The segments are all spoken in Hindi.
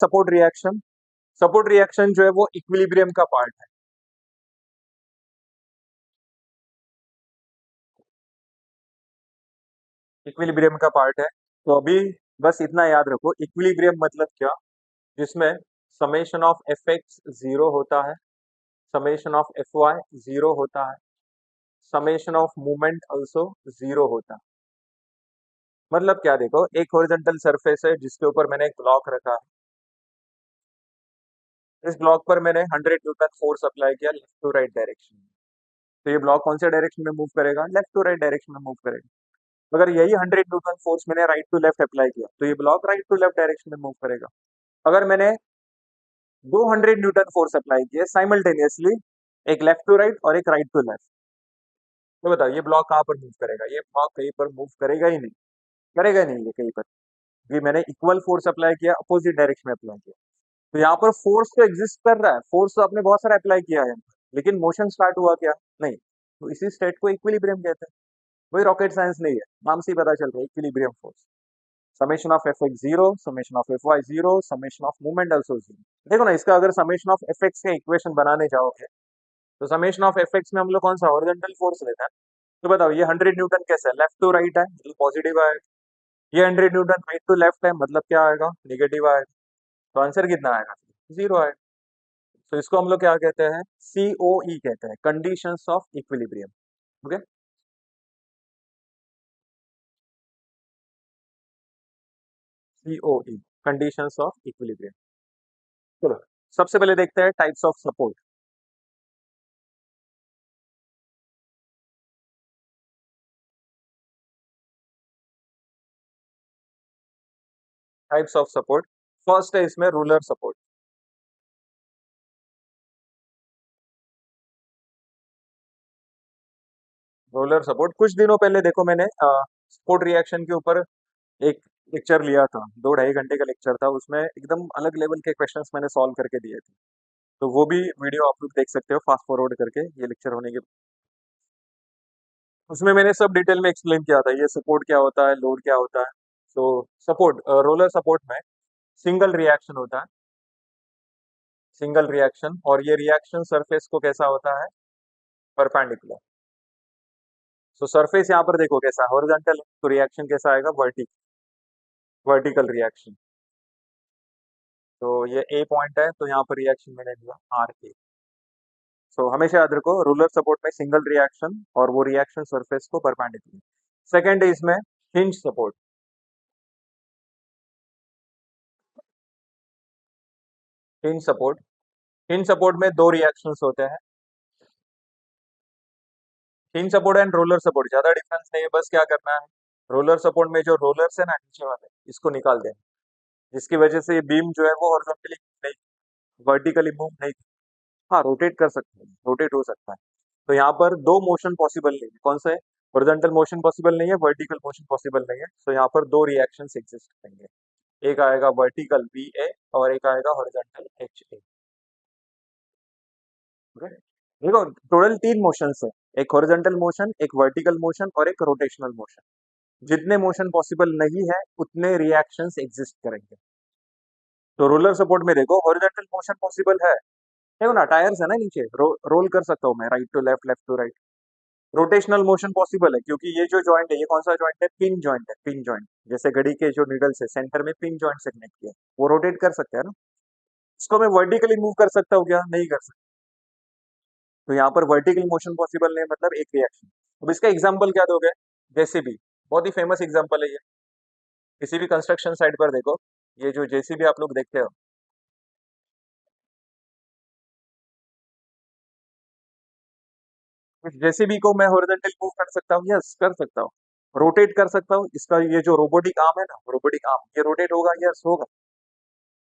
Support reaction. सपोर्ट रिएक्शन जो है वो इक्विलिब्रियम का पार्ट है। इक्विलिब्रियम का पार्ट है। तो अभी बस इतना याद रखो, इक्विलिब्रियम मतलब क्या, जिसमें summation of F X zero होता है, summation of F Y zero होता है, summation of movement also zero होता है। मतलब क्या, देखो एक हॉरिजॉन्टल सरफेस है जिसके ऊपर मैंने एक ब्लॉक रखा है। इस ब्लॉक पर मैंने 100 न्यूटन फोर्स अप्लाई किया लेफ्ट टू राइट डायरेक्शन में। तो ये ब्लॉक कौन से डायरेक्शन में मूव करेगा, लेफ्ट टू राइट डायरेक्शन में मूव करेगा। अगर यही 100 न्यूटन फोर्स मैंने राइट टू लेफ्ट अप्लाई किया तो ये block right to left direction में मूव करेगा। अगर मैंने 200 न्यूटन फोर्स अप्लाई किया साइमल्टेनियसली, एक लेफ्ट टू राइट और एक राइट टू लेफ्ट, तो बताओ ये ब्लॉक कहाँ पर मूव करेगा, ये ब्लॉक कहीं पर मूव करेगा ही नहीं, करेगा नहीं ये कहीं पर। ये मैंने इक्वल फोर्स अप्लाई किया, अपोजिट डायरेक्शन में अप्लाई किया। तो यहाँ पर फोर्स तो एग्जिस्ट कर रहा है, फोर्स तो आपने बहुत सारा अप्लाई किया है, लेकिन मोशन स्टार्ट हुआ क्या, नहीं। तो इसी स्टेट को इक्विलिब्रियम कहते हैं। कोई रॉकेट साइंस नहीं है, नाम से ही पता चल रहा है, equilibrium force. Summation of F X zero, summation of F Y zero, summation of movement also zero. देखो ना, इसका अगर समेशन ऑफ एफ एक्स का इक्वेशन बनाने जाओगे तो समेशन ऑफ एफ एक्स में हम लोग कौन सा हॉरिजॉन्टल फोर्स लेते हैं। तो बताओ ये 100 न्यूटन कैसा है, लेफ्ट टू राइट है मतलब पॉजिटिव आएगा, ये 100 न्यूटन राइट टू लेफ्ट है मतलब क्या आएगा, नेगेटिव आएगा। तो आंसर कितना आएगा, जीरो आएगा। तो इसको हम लोग क्या कहते हैं, सीओई कहते हैं, conditions of equilibrium. Okay, COE, conditions of equilibrium. चलो सबसे पहले देखते हैं types of support. Types of support, first है इसमें रूलर सपोर्ट। रोलर सपोर्ट, कुछ दिनों पहले देखो मैंने सपोर्ट रिएक्शन के ऊपर एक लेक्चर लिया था, 2 ढाई घंटे का लेक्चर था, उसमें एकदम अलग लेवल के क्वेश्चंस मैंने सॉल्व करके दिए थे। तो वो भी वीडियो आप लोग देख सकते हो फास्ट फॉरवर्ड करके, ये लेक्चर होने के। उसमें मैंने सब डिटेल में एक्सप्लेन किया था, ये सपोर्ट क्या होता है, लोड क्या होता है। तो सपोर्ट, रोलर सपोर्ट में सिंगल रिएक्शन होता है, सिंगल रिएक्शन, और ये रिएक्शन सरफेस को कैसा होता है, परपेंडिकुलर। तो सरफेस यहाँ पर देखो कैसा हॉरिजॉन्टल, तो रिएक्शन कैसा आएगा, वर्टिकल रिएक्शन। तो ये ए पॉइंट है, तो यहाँ पर रिएक्शन मैंने दिया आर ए। सो हमेशा याद रखो, रूलर सपोर्ट में सिंगल रिएक्शन और वो रिएक्शन सरफेस को परपेंडिकुलर। सेकंड है इसमें hinge support. Hinge support, hinge support में दो रिएक्शंस होते हैं। Hinge support and roller support ज्यादा डिफरेंस नहीं है, बस क्या करना है, रोलर सपोर्ट में जो रोलर्स है ना नीचे वाले, इसको निकाल दें, जिसकी वजह से ये बीम जो है वो हॉरिजॉन्टली नहीं, वर्टिकली मूव नहीं, हाँ रोटेट कर सकते हैं, रोटेट हो सकता है। तो यहाँ पर दो मोशन पॉसिबल नहीं है, कौन सा है, हॉरिजॉन्टल मोशन पॉसिबल नहीं है, वर्टिकल मोशन पॉसिबल नहीं है। तो यहाँ पर दो रिएक्शंस एग्जिस्ट करेंगे, एक आएगा वर्टिकल वी ए और एक आएगा हॉरिजॉन्टल एच ए। देखो टोटल तीन मोशंस है, एक हॉरिजॉन्टल मोशन, एक वर्टिकल मोशन और एक रोटेशनल मोशन। जितने मोशन पॉसिबल नहीं है उतने रिएक्शंस एग्जिस्ट करेंगे। तो रोलर सपोर्ट में देखो हॉरिजॉन्टल मोशन पॉसिबल है, देखो ना टायर्स है ना नीचे, रोल कर सकता हूँ मैं right to left, left to right. Rotational motion possible है क्योंकि ये जो जॉइंट है, ये कौन सा जॉइंट है, पिन जॉइंट है, पिन जॉइंट। जैसे घड़ी के जो निडल्स है सेंटर में पिन जॉइंट से कनेक्ट किया, वो रोटेट कर सकते हैं ना। इसको मैं वर्टिकली मूव कर सकता हूँ क्या, नहीं कर सकता। तो यहाँ पर वर्टिकल मोशन पॉसिबल नहीं, मतलब एक रिएक्शन। अब इसका एग्जाम्पल क्या दोगे, जेसीबी, बहुत ही फेमस एग्जाम्पल है ये। किसी भी कंस्ट्रक्शन साइट पर देखो, ये जो जेसीबी आप लोग देखते हो, इस जेसीबी को मैं हॉरिजॉन्टल मूव कर सकता हूँ, यस कर सकता हूँ, रोटेट कर सकता हूँ। इसका ये जो रोबोटिक आर्म है ना, रोबोटिक आर्म, ये रोटेट होगा, यस होगा,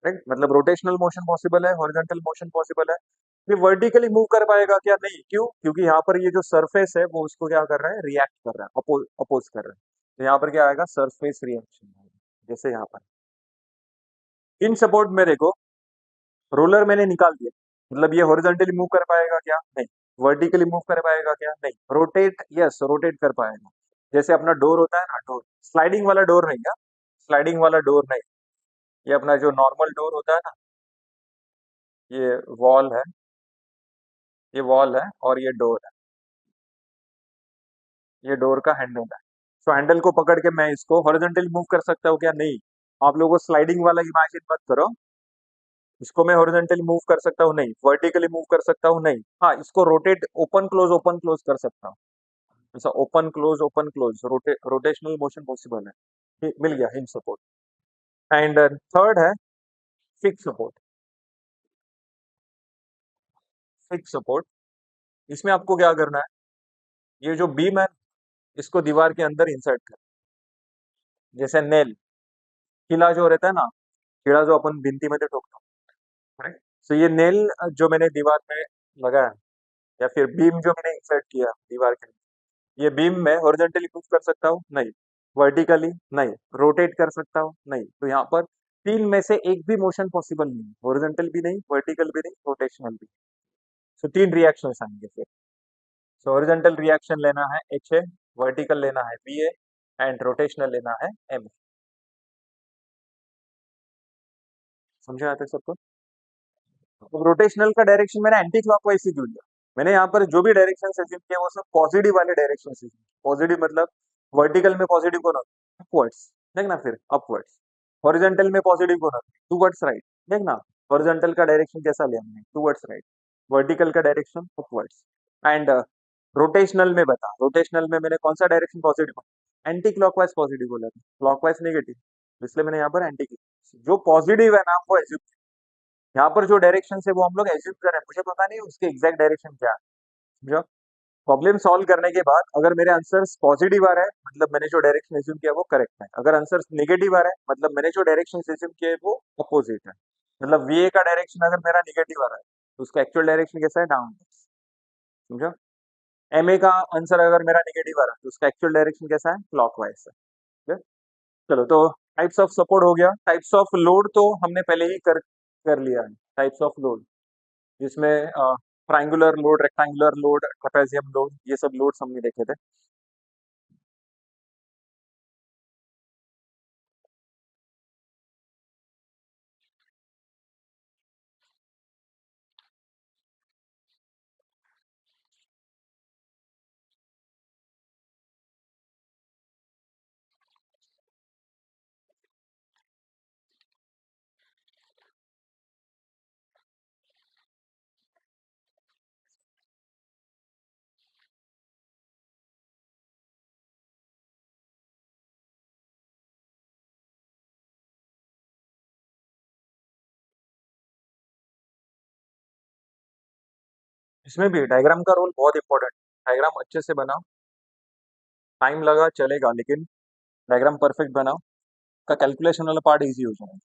राइट। मतलब रोटेशनल मोशन पॉसिबल है, हॉरिजॉन्टल मोशन पॉसिबल है। ये वर्टिकली मूव कर पाएगा क्या, नहीं, क्यों, क्योंकि यहाँ पर ये जो सरफेस है वो उसको क्या कर रहा है, रिएक्ट कर रहा है, अपोज कर रहा है। तो यहाँ पर क्या आएगा, सरफेस रिएक्शन, जैसे यहाँ पर। इन सपोर्ट में देखो, रोलर मैंने निकाल दिया, मतलब ये हॉरिजॉन्टली मूव कर पाएगा क्या, नहीं। वर्टिकली मूव कर पाएगा क्या, नहीं। रोटेट, यस रोटेट कर पाएगा। जैसे अपना डोर होता है ना, डोर, स्लाइडिंग वाला डोर नहीं है, स्लाइडिंग वाला डोर नहीं, ये अपना जो नॉर्मल डोर होता है ना, ये वॉल है, ये वॉल है और ये डोर है, ये डोर का हैंडल है। तो हैंडल को पकड़ के मैं इसको हॉरिजॉन्टली मूव कर सकता हूँ क्या? नहीं। आप लोगों को स्लाइडिंग वाला इमेजिन मत करो। इसको मैं हॉरिजॉन्टली मूव कर सकता हूँ? नहीं। वर्टिकली मूव कर सकता हूँ? नहीं। हाँ, इसको रोटेट, ओपन क्लोज कर सकता हूँ। ऐसा open close, rotational motion possible है। मिल गया हिंज सपोर्ट। एंड थर्ड है फिक्स सपोर्ट। फिक्स सपोर्ट, इसमें आपको क्या करना है, ये जो बीम है इसको दीवार के अंदर इंसर्ट कर, जैसे नेल, कीला जो रहता है ना, कीड़ा जो अपन भिंती में तो ठोकते हैं, राइट? तो ये नेल जो मैंने दीवार में लगाया, या फिर बीम जो मैंने इंसर्ट किया दीवार के अंदर, ये बीम में हॉरिजॉन्टली मूव कर सकता हूँ? नहीं। वर्टिकली? नहीं। रोटेट कर सकता हूँ? नहीं। तो यहाँ पर तीन में से एक भी मोशन पॉसिबल नहीं, हॉरिजॉन्टल भी नहीं, वर्टिकल भी नहीं, रोटेशनल भी। सो तीन रिएक्शंस आएंगे फिर। सो हॉरिजॉन्टल रिएक्शन लेना है एच ए, वर्टिकल लेना है बी ए, एंड रोटेशनल लेना है एम। समझा आता है सबको? तो रोटेशनल का डायरेक्शन मैंने एंटी क्लॉकवाइज से क्यों लिया? मैंने यहाँ पर जो भी डायरेक्शन अज्यूम किया वो सब पॉजिटिव वाले डायरेक्शन से। पॉजिटिव मतलब वर्टिकल में पॉजिटिव कौन होता है? अपवर्ड्स। देखना फिर अपवर्ड्स। हॉरिजॉन्टल में पॉजिटिव कौन होता है? Towards right. देखना हॉरिजॉन्टल का डायरेक्शन कैसा लिया हमने? Towards right. वर्टिकल का डायरेक्शन अपवर्ड्स। एंड रोटेशनल में बता, रोटेशनल में मैंने कौन सा direction positive, anti clockwise positive बोला था, क्लॉकवाइज नेगेटिव, इसलिए मैंने यहाँ पर एंटी। जो पॉजिटिव है ना वो एज्यूम, यहाँ पर जो डायरेक्शन है वो हम लोग एज्यूम कर रहे हैं, मुझे पता नहीं उसके एग्जैक्ट डायरेक्शन क्या है। समझो? प्रॉब्लम सॉल्व करने के बाद अगर मेरे आंसर्स पॉजिटिव आ रहा है मतलब मैंने जो डायरेक्शन एज्यूम किया वो करेक्ट है, अगर आंसर्स नेगेटिव आ रहा है मतलब मैंने जो डायरेक्शन एज्यूम किया है वो अपोजिट है। मतलब वीए का डायरेक्शन अगर मेरा नेगेटिव आ रहा है तो उसका एक्चुअल डायरेक्शन कैसा है? डाउन। समझो? एमए का आंसर अगर मेरा नेगेटिव आ रहा है तो उसका एक्चुअल डायरेक्शन कैसा है? क्लॉकवाइज है। ठीक है? चलो, तो टाइप्स ऑफ सपोर्ट हो गया। टाइप्स ऑफ लोड तो हमने पहले ही कर कर लिया है। टाइप्स ऑफ लोड जिसमें triangular load, rectangular load, trapezium load, ये सब लोड्स हमने देखे थे। इसमें भी डायग्राम का रोल बहुत इंपॉर्टेंट। डायग्राम अच्छे से बनाओ, टाइम लगा चलेगा लेकिन डायग्राम परफेक्ट बनाओ, का कैलकुलेशन वाला पार्ट इजी हो जाएगा।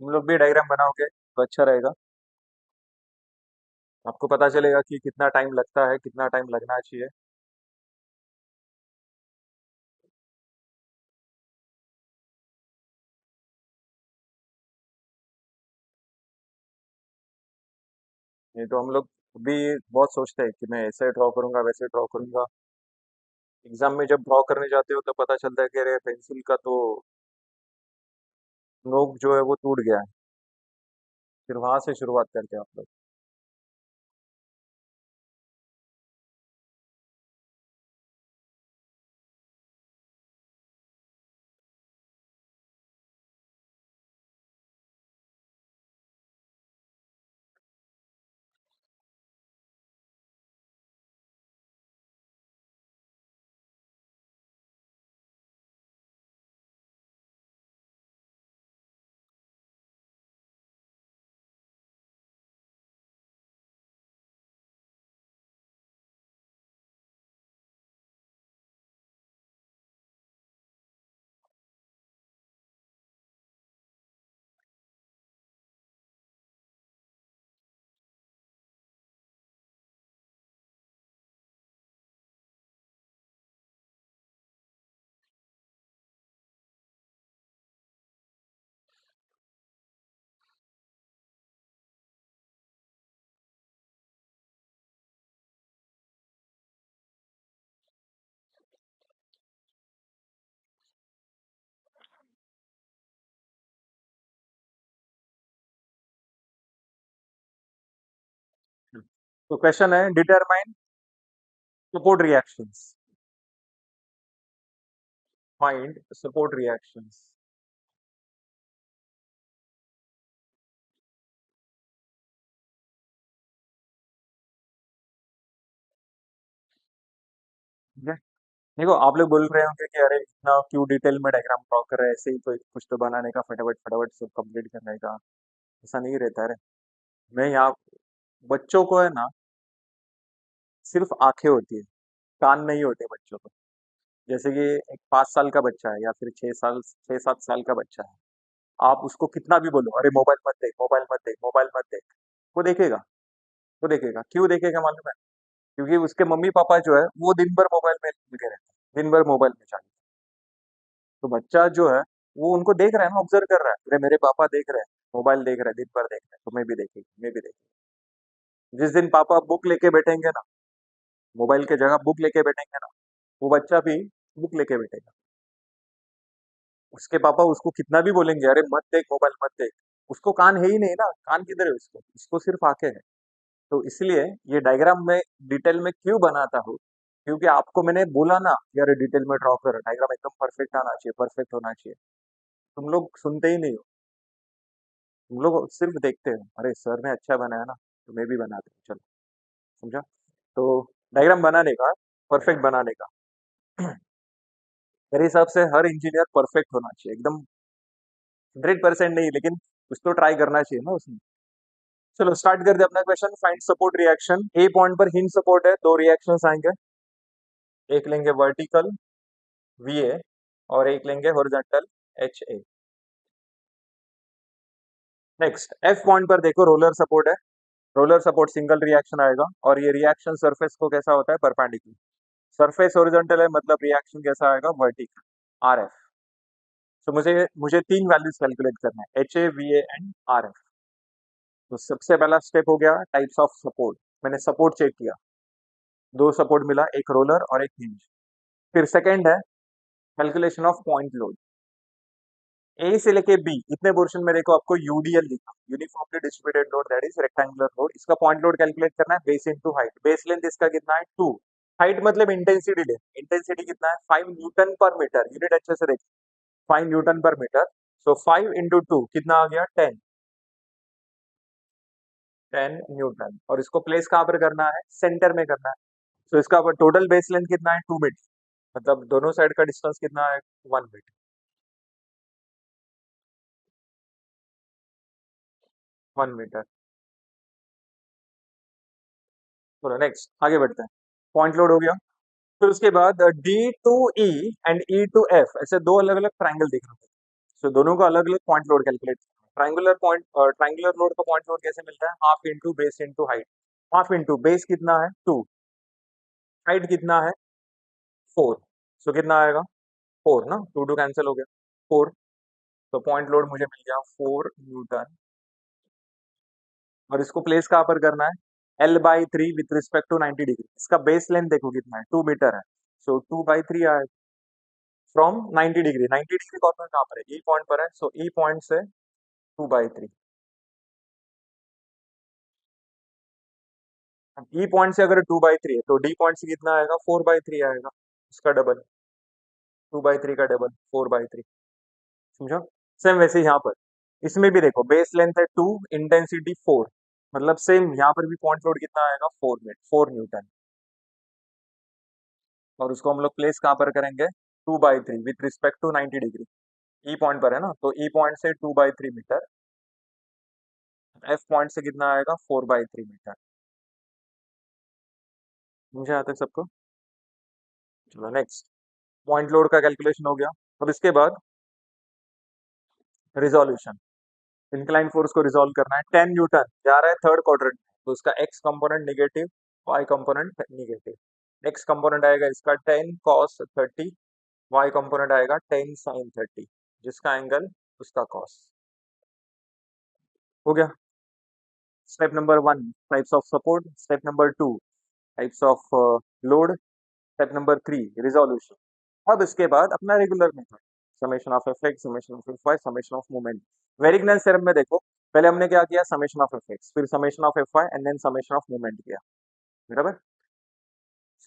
तुम लोग भी डायग्राम बनाओगे तो अच्छा रहेगा। आपको पता चलेगा कि कितना टाइम लगता है, कितना टाइम लगना चाहिए। ये तो हम लोग भी बहुत सोचते हैं कि मैं ऐसे ड्रॉ करूंगा वैसे ड्रॉ करूंगा। एग्जाम में जब ड्रॉ करने जाते हो तो पता चलता है कि अरे पेंसिल का तो नोक जो है वो टूट गया है। फिर वहां से शुरुआत करते हैं आप लोग। तो क्वेश्चन है determine support reactions, find support reactions. ठीक है। देखो आप लोग बोल रहे होंगे कि अरे इतना क्यों डिटेल में डायग्राम ड्रॉ कर रहे हैं, ऐसे ही कोई कुछ तो बनाने का, फटाफट फटाफट सब कंप्लीट करने का। ऐसा नहीं रहता है। मैं यहाँ बच्चों को है ना, सिर्फ आंखें होती है, कान नहीं होते बच्चों को। जैसे कि एक 5 साल का बच्चा है या फिर 6 साल 6-7 साल का बच्चा है, आप उसको कितना भी बोलो अरे मोबाइल मत देख, मोबाइल मत देख, मोबाइल मत देख, वो देखेगा। वो देखेगा, क्यों देखेगा मालूम है? क्योंकि उसके मम्मी पापा जो है वो दिन भर मोबाइल में लगे रहते हैं, दिन भर मोबाइल में चालू। तो बच्चा जो है वो उनको देख रहा है ना, ऑब्जर्व कर रहा है, अरे मेरे पापा देख रहे हैं, मोबाइल देख रहे हैं, दिन भर देख रहे हैं, तो मैं भी देखेगी, मैं भी देखेगी। जिस दिन पापा बुक लेके बैठेंगे ना, मोबाइल के जगह बुक लेके बैठेंगे ना, वो बच्चा भी बुक लेके बैठेगा। उसके पापा उसको कितना भी बोलेंगे अरे मत देख मोबाइल मत देख, उसको कान है ही नहीं ना, कान किधर है उसको, उसको सिर्फ आंखें है। तो इसलिए ये डायग्राम में डिटेल में क्यों बनाता हूँ, क्योंकि आपको मैंने बोला ना यार डिटेल में ड्रॉ कर, डायग्राम एकदम परफेक्ट आना चाहिए, परफेक्ट होना चाहिए। तुम लोग सुनते ही नहीं हो, तुम लोग सिर्फ देखते हो, अरे सर ने अच्छा बनाया ना तो मैं भी बनाता हूँ, चलो। समझा? तो डायग्राम बनाने का, परफेक्ट बनाने का, मेरे हिसाब से हर इंजीनियर परफेक्ट होना चाहिए एकदम। 100% नहीं, लेकिन कुछ तो ट्राई करना चाहिए ना उसमें। चलो स्टार्ट कर दे अपना question. Find support reaction. A point पर हिंज सपोर्ट है, दो रिएक्शंस आएंगे। एक लेंगे वर्टिकल वीए और एक लेंगे हॉरिजॉन्टल एच ए। नेक्स्ट एफ पॉइंट पर देखो रोलर सपोर्ट है। रोलर सपोर्ट सिंगल रिएक्शन आएगा और ये रिएक्शन सरफेस को कैसा होता है, परपेंडिकुलर। सरफेस हॉरिजॉन्टल है मतलब रिएक्शन कैसा आएगा, वर्टिकल। R F. तो मुझे मुझे तीन वैल्यूज कैलकुलेट करना है, H A V A and R F. तो सबसे पहला स्टेप हो गया टाइप्स ऑफ सपोर्ट। मैंने सपोर्ट चेक किया, दो सपोर्ट मिला, एक रोलर और एक हिंज। फिर सेकंड है कैलकुलेशन ऑफ पॉइंट लोड। ए से लेके बी इतने पोर्शन में देखो आपको यूडीएल लिखा, uniformly distributed load that is rectangular load. इसका पॉइंट लोड कैलकुलेट करना है base into height. Base length इसका कितना है, 2। हाइट मतलब इंटेंसिटी लेंथ, इंटेंसिटी कितना है, 5 न्यूटन पर मीटर। यूनिट अच्छे से देखो, 5 न्यूटन पर मीटर। सो 5 into 2 कितना आ गया, 10। 10 न्यूटन। और इसको प्लेस कहाँ पर करना है, सेंटर में करना है। तो इसका टोटल बेस लेंथ कितना है, 2 मीटर। मतलब दोनों साइड का डिस्टेंस कितना है, 1 मीटर। 1 मीटर। चलो नेक्स्ट आगे बढ़ते हैं। पॉइंट लोड हो गया। फिर उसके बाद D to E and E to F ऐसे दो अलग अलग ट्राइंगल दिख रहे हैं। तो दोनों का अलग अलग point load calculate. Triangular point और ट्राइंगुलर लोड का पॉइंट लोड कैसे मिलता है, half into base into height. Half into base कितना है, 2। हाइट कितना है, 4। सो कितना आएगा, 4 ना, 2 कैंसिल हो गया, 4। तो पॉइंट लोड मुझे मिल गया 4 न्यूटन। और इसको प्लेस कहाँ पर करना है, L/3 with respect to 90 degree, इसका बेस लेंथ देखो कितना है, 2 मीटर है, सो 2/3 आएगा फ्रॉम 90 डिग्री। 90 डिग्री कॉर्नर कहाँ पर है, ई पॉइंट पर है, सो ई पॉइंट से 2/3। ई पॉइंट से अगर 2/3 है तो डी पॉइंट से कितना आएगा, 4/3 आएगा, उसका डबल, 2/3 का डबल 4/3। समझो। सेम वैसे यहाँ पर, इसमें भी देखो बेस लेंथ है 2, इंटेंसिटी 4, मतलब सेम यहाँ पर भी पॉइंट लोड कितना आएगा, 4 न्यूटन। और उसको हम लोग प्लेस कहाँ पर करेंगे, 2/3 with respect to 90 degree. E point पर है ना, तो ई पॉइंट से 2/3 मीटर, एफ पॉइंट से कितना आएगा, 4/3 मीटर। मुझे यहाँ तक सबको। चलो नेक्स्ट, पॉइंट लोड का कैलकुलेशन हो गया। अब इसके बाद रिजोल्यूशन, इंक्लाइन फोर्स को रिजोल्व करना है। 10 न्यूटन जा रहा है थर्ड क्वाड्रेंट में, तो उसका X component negative, Y component negative. X component आएगा इसका 10 cos 30, वाई कंपोनेंट आएगा 10 sin 30, जिसका एंगल उसका कॉस। हो गया। Step number 1 types of support, step number 2 types of load, step number 3 resolution. अब इसके बाद अपना regular method, summation of F X, summation of F Y, summation of moment. Varignon theorem में देखो, पहले हमने क्या किया, समेशन ऑफ एफ एक्स, फिर summation of F Y and then summation of moment किया, बराबर।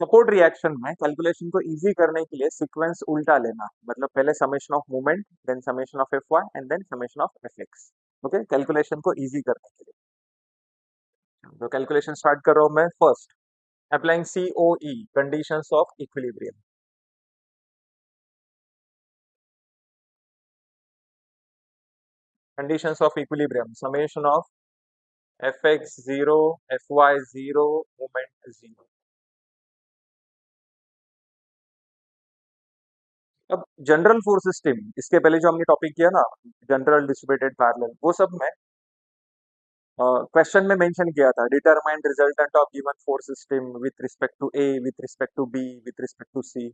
सपोर्ट रिएक्शन में कैलकुलेशन को इजी करने के लिए सीक्वेंस उल्टा लेना, मतलब पहले summation of moment, then summation of F Y and then summation of F X. Okay, calculation को इजी करने के लिए तो कैलकुलेशन स्टार्ट कर रहा हूं मैं। First, applying COE, conditions of equilibrium. Conditions of equilibrium, summation of F X 0, F Y 0, moment 0। अब जनरल फोर्स सिस्टम, इसके पहले जो हमने टॉपिक किया ना, जनरल डिस्ट्रीब्यूटेड पैरेलल, वो सब में क्वेश्चन में मेंशन किया था, determine resultant of given force system with respect to A, with respect to B, with respect to C.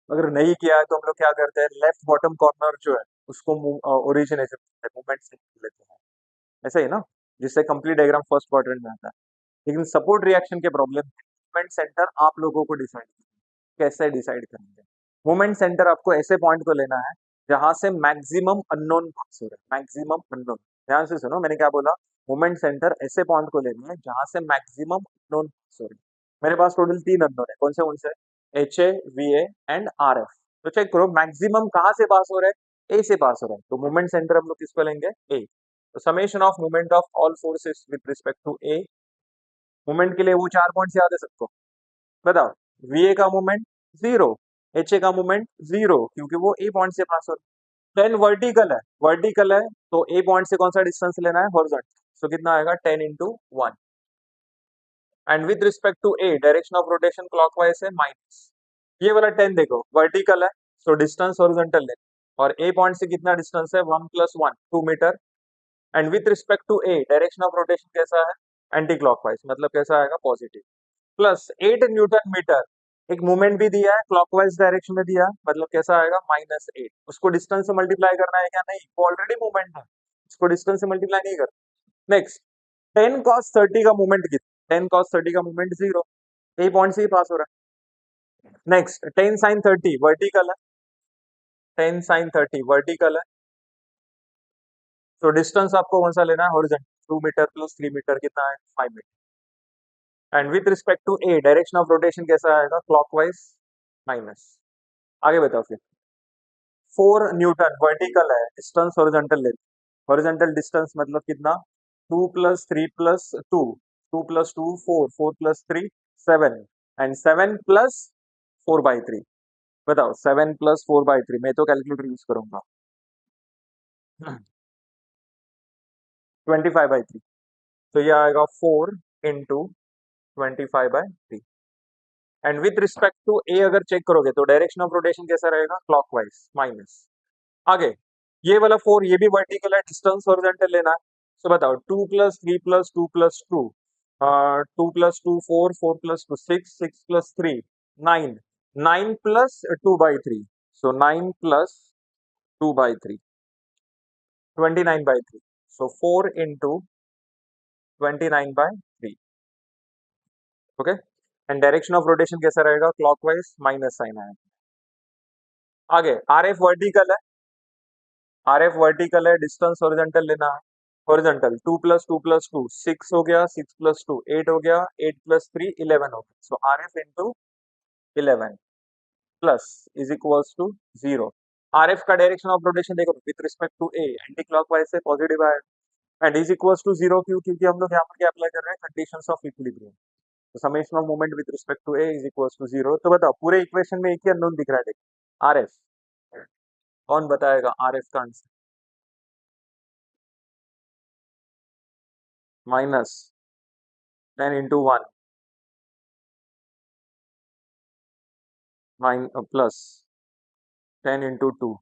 अगर नहीं किया है तो हम लोग क्या करते हैं, लेफ्ट बॉटम कॉर्नर जो है उसको ओरिजिनेशन मूवमेंट से लेते हैं, ऐसा ही ना, जिससे कंप्लीट डायग्राम फर्स्ट क्वाड्रेंट में आता है। लेकिन सपोर्ट रिएक्शन के प्रॉब्लम, मूवमेंट सेंटर आप लोगों को डिसाइड, कैसे डिसाइड करेंगे। मूवमेंट सेंटर आपको ऐसे पॉइंट को लेना है जहां से मैक्सिमम अननोन पास हो रहा है, मैक्सिमम अननोन। ध्यान से सुनो, मैंने क्या बोला, मूवमेंट सेंटर ऐसे पॉइंट को लेना है जहां से मैक्सिमम अननोन पास हो रहा है। मेरे पास टोटल 3 अननोन है, कौन से, HA, VA एंड RF। तो चेक करो मैक्सिमम कहां से पास हो रहा है, ए से पास हो रहा है, तो मूवमेंट सेंटर हम लोग किसको लेंगे, ए। तो summation of movement of all forces with respect to A, movement के लिए वो 4 पॉइंट्स याद है सबको, बताओ। VA का मूवमेंट 0, HA का मूवमेंट 0, क्योंकि वो ए पॉइंट से पास हो रहा है। 10 वर्टिकल है तो ए पॉइंट से कौन सा डिस्टेंस लेना है, हॉरिजॉन्टल, सो कितना आएगा 10 × 1। And with respect to A, direction of rotation clockwise है माइनस, ये वाला 10 देखो वर्टिकल है, सो डिस्टेंस हॉरिजॉन्टल ले, और ए पॉइंट से कितना डिस्टेंस है, 1 + 1 2 metre. And with respect to A, direction of rotation कैसा है, एंटी क्लॉकवाइज, मतलब कैसा आएगा, पॉजिटिव। प्लस 8 न्यूटन मीटर, एक मूवमेंट भी दिया है क्लॉकवाइज डायरेक्शन में दिया है, मतलब कैसा आएगा, -8। उसको डिस्टेंस से मल्टीप्लाई करना है क्या, नहीं, वो ऑलरेडी मूवमेंट है, इसको डिस्टेंस से मल्टीप्लाई नहीं करना। नेक्स्ट, 10 cos 30 का मूवमेंट कितना, 10 cos 30 का मूवमेंट 0, ए पॉइंट से ही पास हो रहा है। नेक्स्ट, 10 sin 30 वर्टिकल है, 10 sin 30 वर्टिकल है, तो डिस्टेंस आपको कौन सा लेना है, हॉरिजॉन्टल, 2 मीटर + 3 मीटर कितना है, 5 metre. And with respect to A, direction of rotation कैसा आएगा, क्लॉकवाइज माइनस। आगे बताओ फिर। 4 न्यूटन वर्टिकल है, डिस्टेंस हॉरिजॉन्टल ले, हॉरिजॉन्टल डिस्टेंस मतलब कितना, 2 + 3 + 2, 2 + 2 4, 4 + 3 7, एंड 7 + 4/3। बताओ 7 + 4/3, मैं तो कैलकुलेटर यूज करूंगा। 25/3, तो ये आएगा 4 × 25/3। एंड विथ रिस्पेक्ट टू ए अगर चेक करोगे तो डायरेक्शन ऑफ रोटेशन कैसा रहेगा, क्लॉकवाइज माइनस। आगे, ये वाला 4, ये भी वर्टिकल है, डिस्टेंस हॉरिजॉन्टल लेना है, तो बताओ 2 + 3 + 2 + 2, 2 + 2 4, 4 + 2 6, 6 + 3 9, 9 + 2/3, so 9 + 2/3, 29/3, so 4 × 29/3। Okay, and direction of rotation कैसा रहेगा, क्लॉकवाइज माइनस साइन आएगा। आगे आर एफ वर्टिकल है, आर एफ वर्टिकल है, डिस्टेंस हॉरिजॉन्टल लेना है। हॉरिजॉन्टल 2 + 2 + 2 6 हो गया, 6 + 2 8 हो गया, 8 + 3 11 हो गया। So R F into 11 plus is equals to 0। R F का डायरेक्शन ऑफ रोटेशन देखो with respect to A anti clockwise से पॉजिटिव है, एंड इज इक्वल्स टू 0 क्यों, क्योंकि हम लोग यहाँ पर क्या अप्लाई कर रहे हैं, कंडीशंस ऑफ इक्विलिब्रियम। तो summation of moment with respect to A is equals to 0। तो बताओ पूरे इक्वेशन में एक ही अननोन दिख रहा है, देखो आर एफ। कौन बताएगा आर एफ का answer, -10 × 1 plus 10 × 2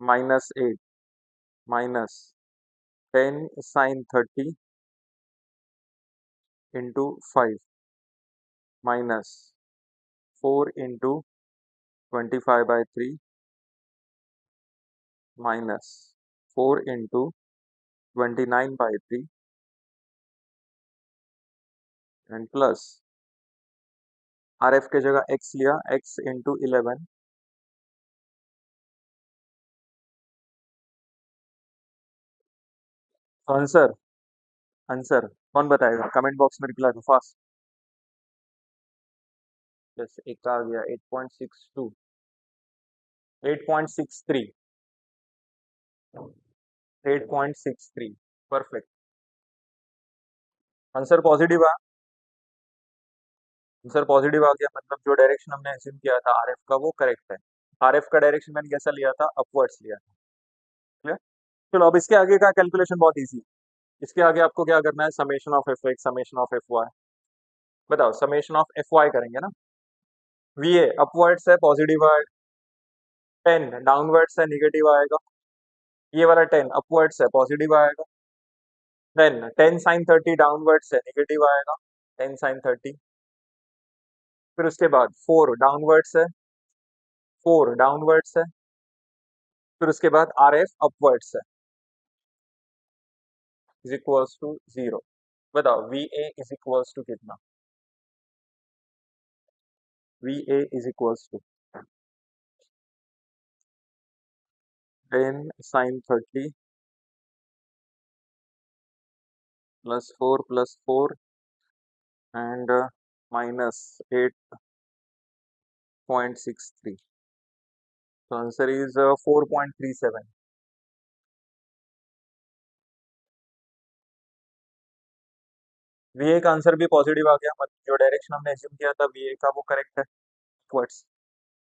-8 -10 sin 30 × 5 -4 × 25/3 -4 × 29/3 and plus R F के जगह एक्स लिया, x × 11। आंसर, आंसर कौन बताएगा, कमेंट बॉक्स में रिप्लाई दो फास्ट। यस, एक आ गया 8.62, 8.63, 8.63, परफेक्ट। आंसर पॉजिटिव आ, आंसर पॉजिटिव आ गया, मतलब जो डायरेक्शन हमने एज्यूम किया था आरएफ का वो करेक्ट है। आरएफ का डायरेक्शन मैंने कैसा लिया था, अपवर्ड्स लिया था। क्लियर। चलो अब इसके आगे का कैलकुलेशन बहुत इजी। इसके आगे आपको क्या करना है, summation of F X, summation of F Y. बताओ समेशन ऑफ एफ वाई करेंगे ना। वी ए अपवर्ड्स है पॉजिटिव आएगा, 10 डाउनवर्ड्स है निगेटिव आएगा, ये वाला 10 अपवर्ड्स है पॉजिटिव आएगा, देन 10 sin 30 डाउनवर्ड्स है निगेटिव आएगा, 10 sin 30। फिर उसके बाद 4 डाउनवर्ड्स है, 4 डाउनवर्ड्स है, फिर उसके बाद आर एफ अपवर्ड्स है, इज इक्वल्स टू 0। बताओ V A is equals to कितना, V A is equals to 10 sin 30 +4 + 4 and -8.63। तो आंसर इज 4.37। वी ए का आंसर भी पॉजिटिव आ गया, मतलब जो डायरेक्शन हमने एज्यूम किया था वी ए का वो करेक्ट है, अपवर्ड्स।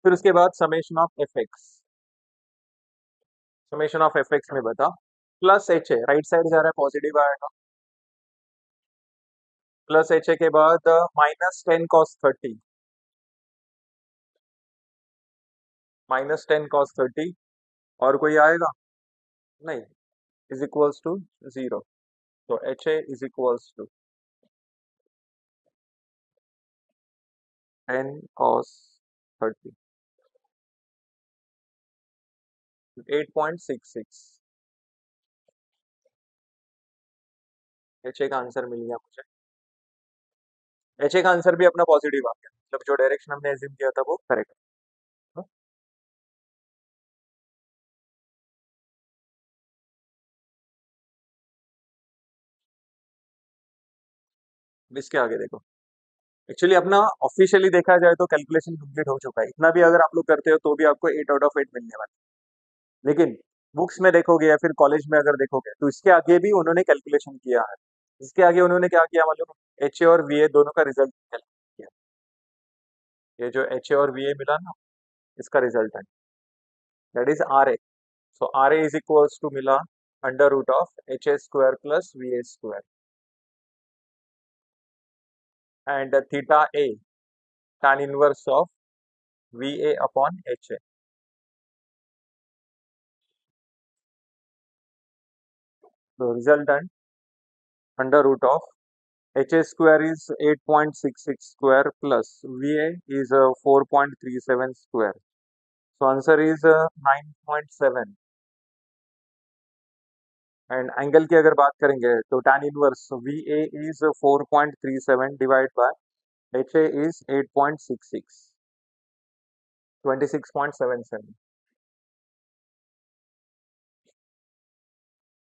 फिर उसके बाद summation of F X, summation of F X में बता, plus H A right side जा रहा है पॉजिटिव आएगा, प्लस एच ए के बाद -10 cos 30, -10 cos 30, और कोई आएगा नहीं, इज इक्वल्स टू 0। तो H A is equals to 10 cos 30, 8.66। H A का आंसर मिल गया मुझे, एच ए का आंसर भी अपना पॉजिटिव आ गया, मतलब जो डायरेक्शन हमने एज्यूम किया था वो करेक्ट है। इसके आगे देखो, एक्चुअली अपना ऑफिशियली देखा जाए तो कैलकुलेशन कंप्लीट हो चुका है, इतना भी अगर आप लोग करते हो तो भी आपको 8/8 मिलने वाला है। लेकिन बुक्स में देखोगे या फिर कॉलेज में अगर देखोगे तो इसके आगे भी उन्होंने कैलकुलेशन किया है। इसके आगे उन्होंने क्या किया मालूम, एच ए और वी ए दोनों का रिजल्ट किया। ये जो एच ए और वी ए मिला ना, इसका रिजल्ट है, that is R A. So R A is equals to मिला √of HA² + VA², and theta A tan inverse of VA/HA। तो resultant √of HA² is 8.66² plus VA is 4.37². So answer is 9.7, and angle की अगर बात करेंगे तो tan inverse we A is 4.37 divide by H A is 8.66, 26.77।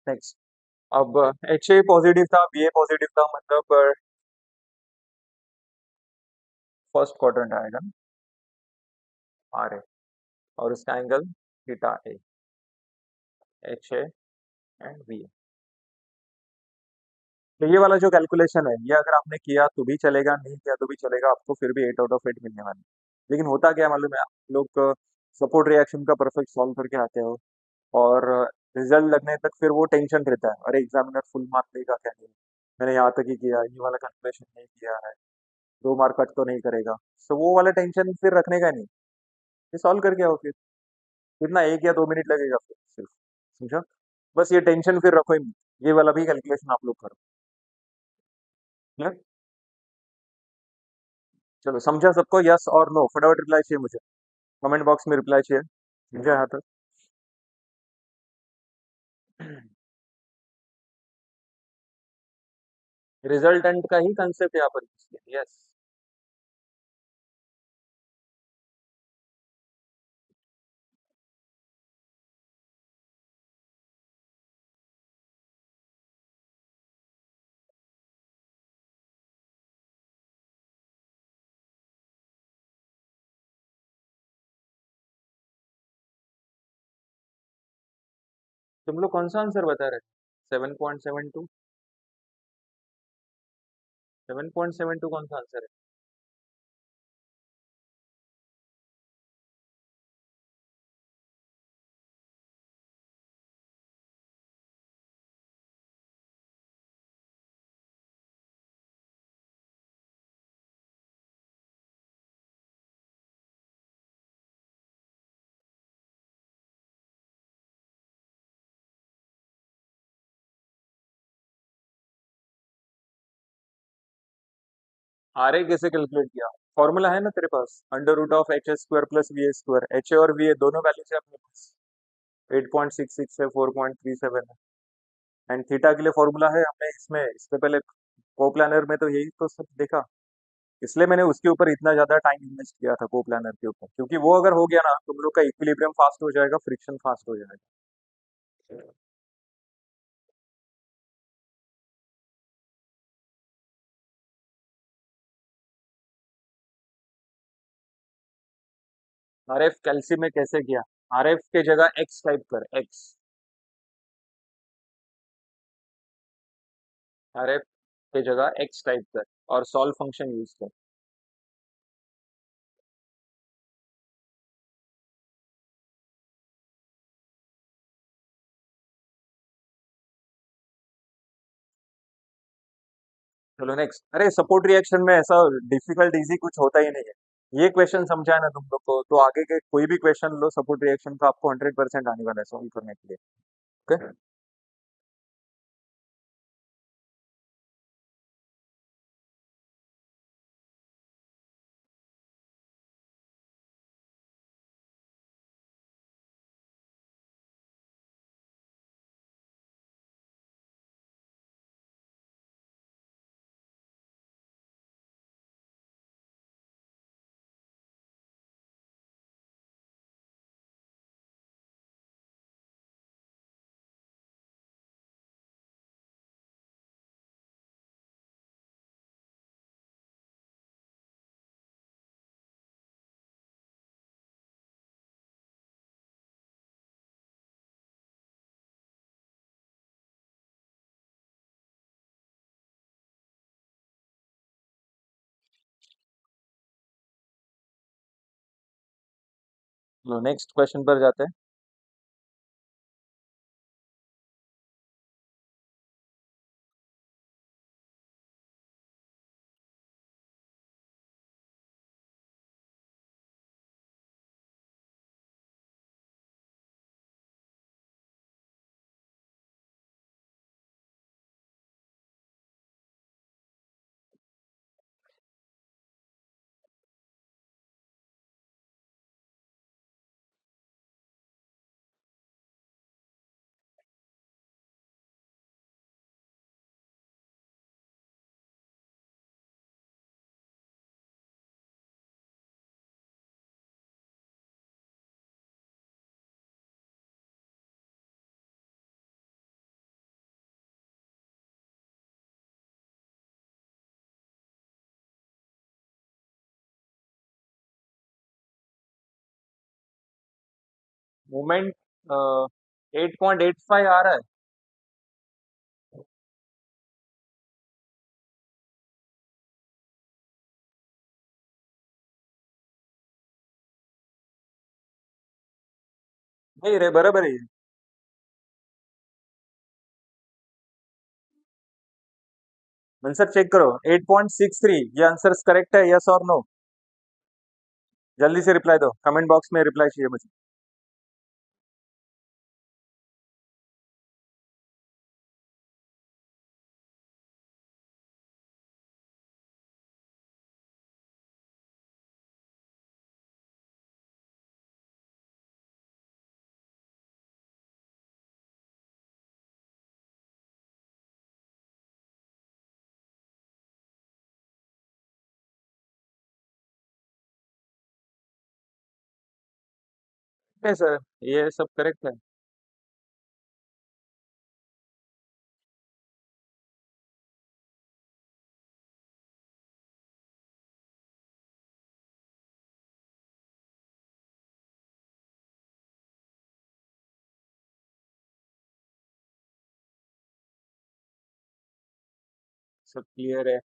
Next, अब एच ए पॉजिटिव था, बी ए पॉजिटिव था, मतलब फर्स्ट क्वाड्रेंट आएगा ना, आर ए, और उसका angle theta A, H A and B A. तो ये वाला जो कैलकुलेशन है, ये अगर आपने किया तो भी चलेगा, नहीं किया तो भी चलेगा, आपको फिर भी 8 आउट ऑफ 8 मिलने वाला है। लेकिन होता क्या है मालूम है, आप लोग सपोर्ट रिएक्शन का परफेक्ट सॉल्व करके आते हो, और रिजल्ट लगने तक फिर वो टेंशन रहता है, अरे एग्जामिनर फुल मार्क देगा क्या नहीं, मैंने यहाँ तक ही किया, ये वाला कैलकुलेशन नहीं किया है, 2 मार्क कट तो नहीं करेगा। सो वो वाला टेंशन फिर रखने का नहीं, ये सॉल्व करके आओ फिर, कितना 1 या 2 मिनट लगेगा फिर सिर्फ, समझा? बस ये टेंशन फिर रखो ही मत, ये वाला भी कैलकुलेशन आप लोग करो। Clear? चलो, समझा सबको? यस और नो फटाफट रिप्लाई चाहिए मुझे, कमेंट बॉक्स में रिप्लाई चाहिए। समझा यहाँ तक? रिजल्टेंट का ही कंसेप्ट यहाँ पर, यस। तुम लोग कौन सा आंसर बता रहे थे? 7.72? 7.72 कौन सा आंसर है? आर ए कैसे कैलकुलेट किया? फॉर्मूला है ना तेरे पास, under root of h² + va², H A और वी ए दोनों वैल्यूज है अपने पास, 8.66 है, 4.37 है, एंड थीटा के लिए फॉर्मूला है, हमने इसमें इससे पहले कोप्लानर में तो यही तो सब देखा, इसलिए मैंने उसके ऊपर इतना ज्यादा टाइम इन्वेस्ट किया था कोप्लानर के ऊपर, क्योंकि वो अगर हो गया ना, तुम लोग का इक्विलिब्रियम फास्ट हो जाएगा, फ्रिक्शन फास्ट हो जाएगा। आरएफ कैल्सी में कैसे किया? आरएफ के जगह एक्स टाइप कर, एक्स, आरएफ के जगह एक्स टाइप कर और सॉल्व फंक्शन यूज कर। चलो नेक्स्ट, अरे सपोर्ट रिएक्शन में ऐसा डिफिकल्ट इजी कुछ होता ही नहीं है, ये क्वेश्चन समझा है ना तुम लोग को, तो आगे के कोई भी क्वेश्चन लो सपोर्ट रिएक्शन का, आपको 100% आने वाला है सॉल्व करने के लिए। ओके। चलो नेक्स्ट क्वेश्चन पर जाते हैं। मोमेंट 8.85 आ रहा है। नहीं रे, बराबर है ये। आंसर चेक करो, 8.63, ये आंसर करेक्ट है, यस और नो? जल्दी से रिप्लाई दो, कमेंट बॉक्स में रिप्लाई चाहिए मुझे। है सर, ये सब करेक्ट है। सब क्लियर है।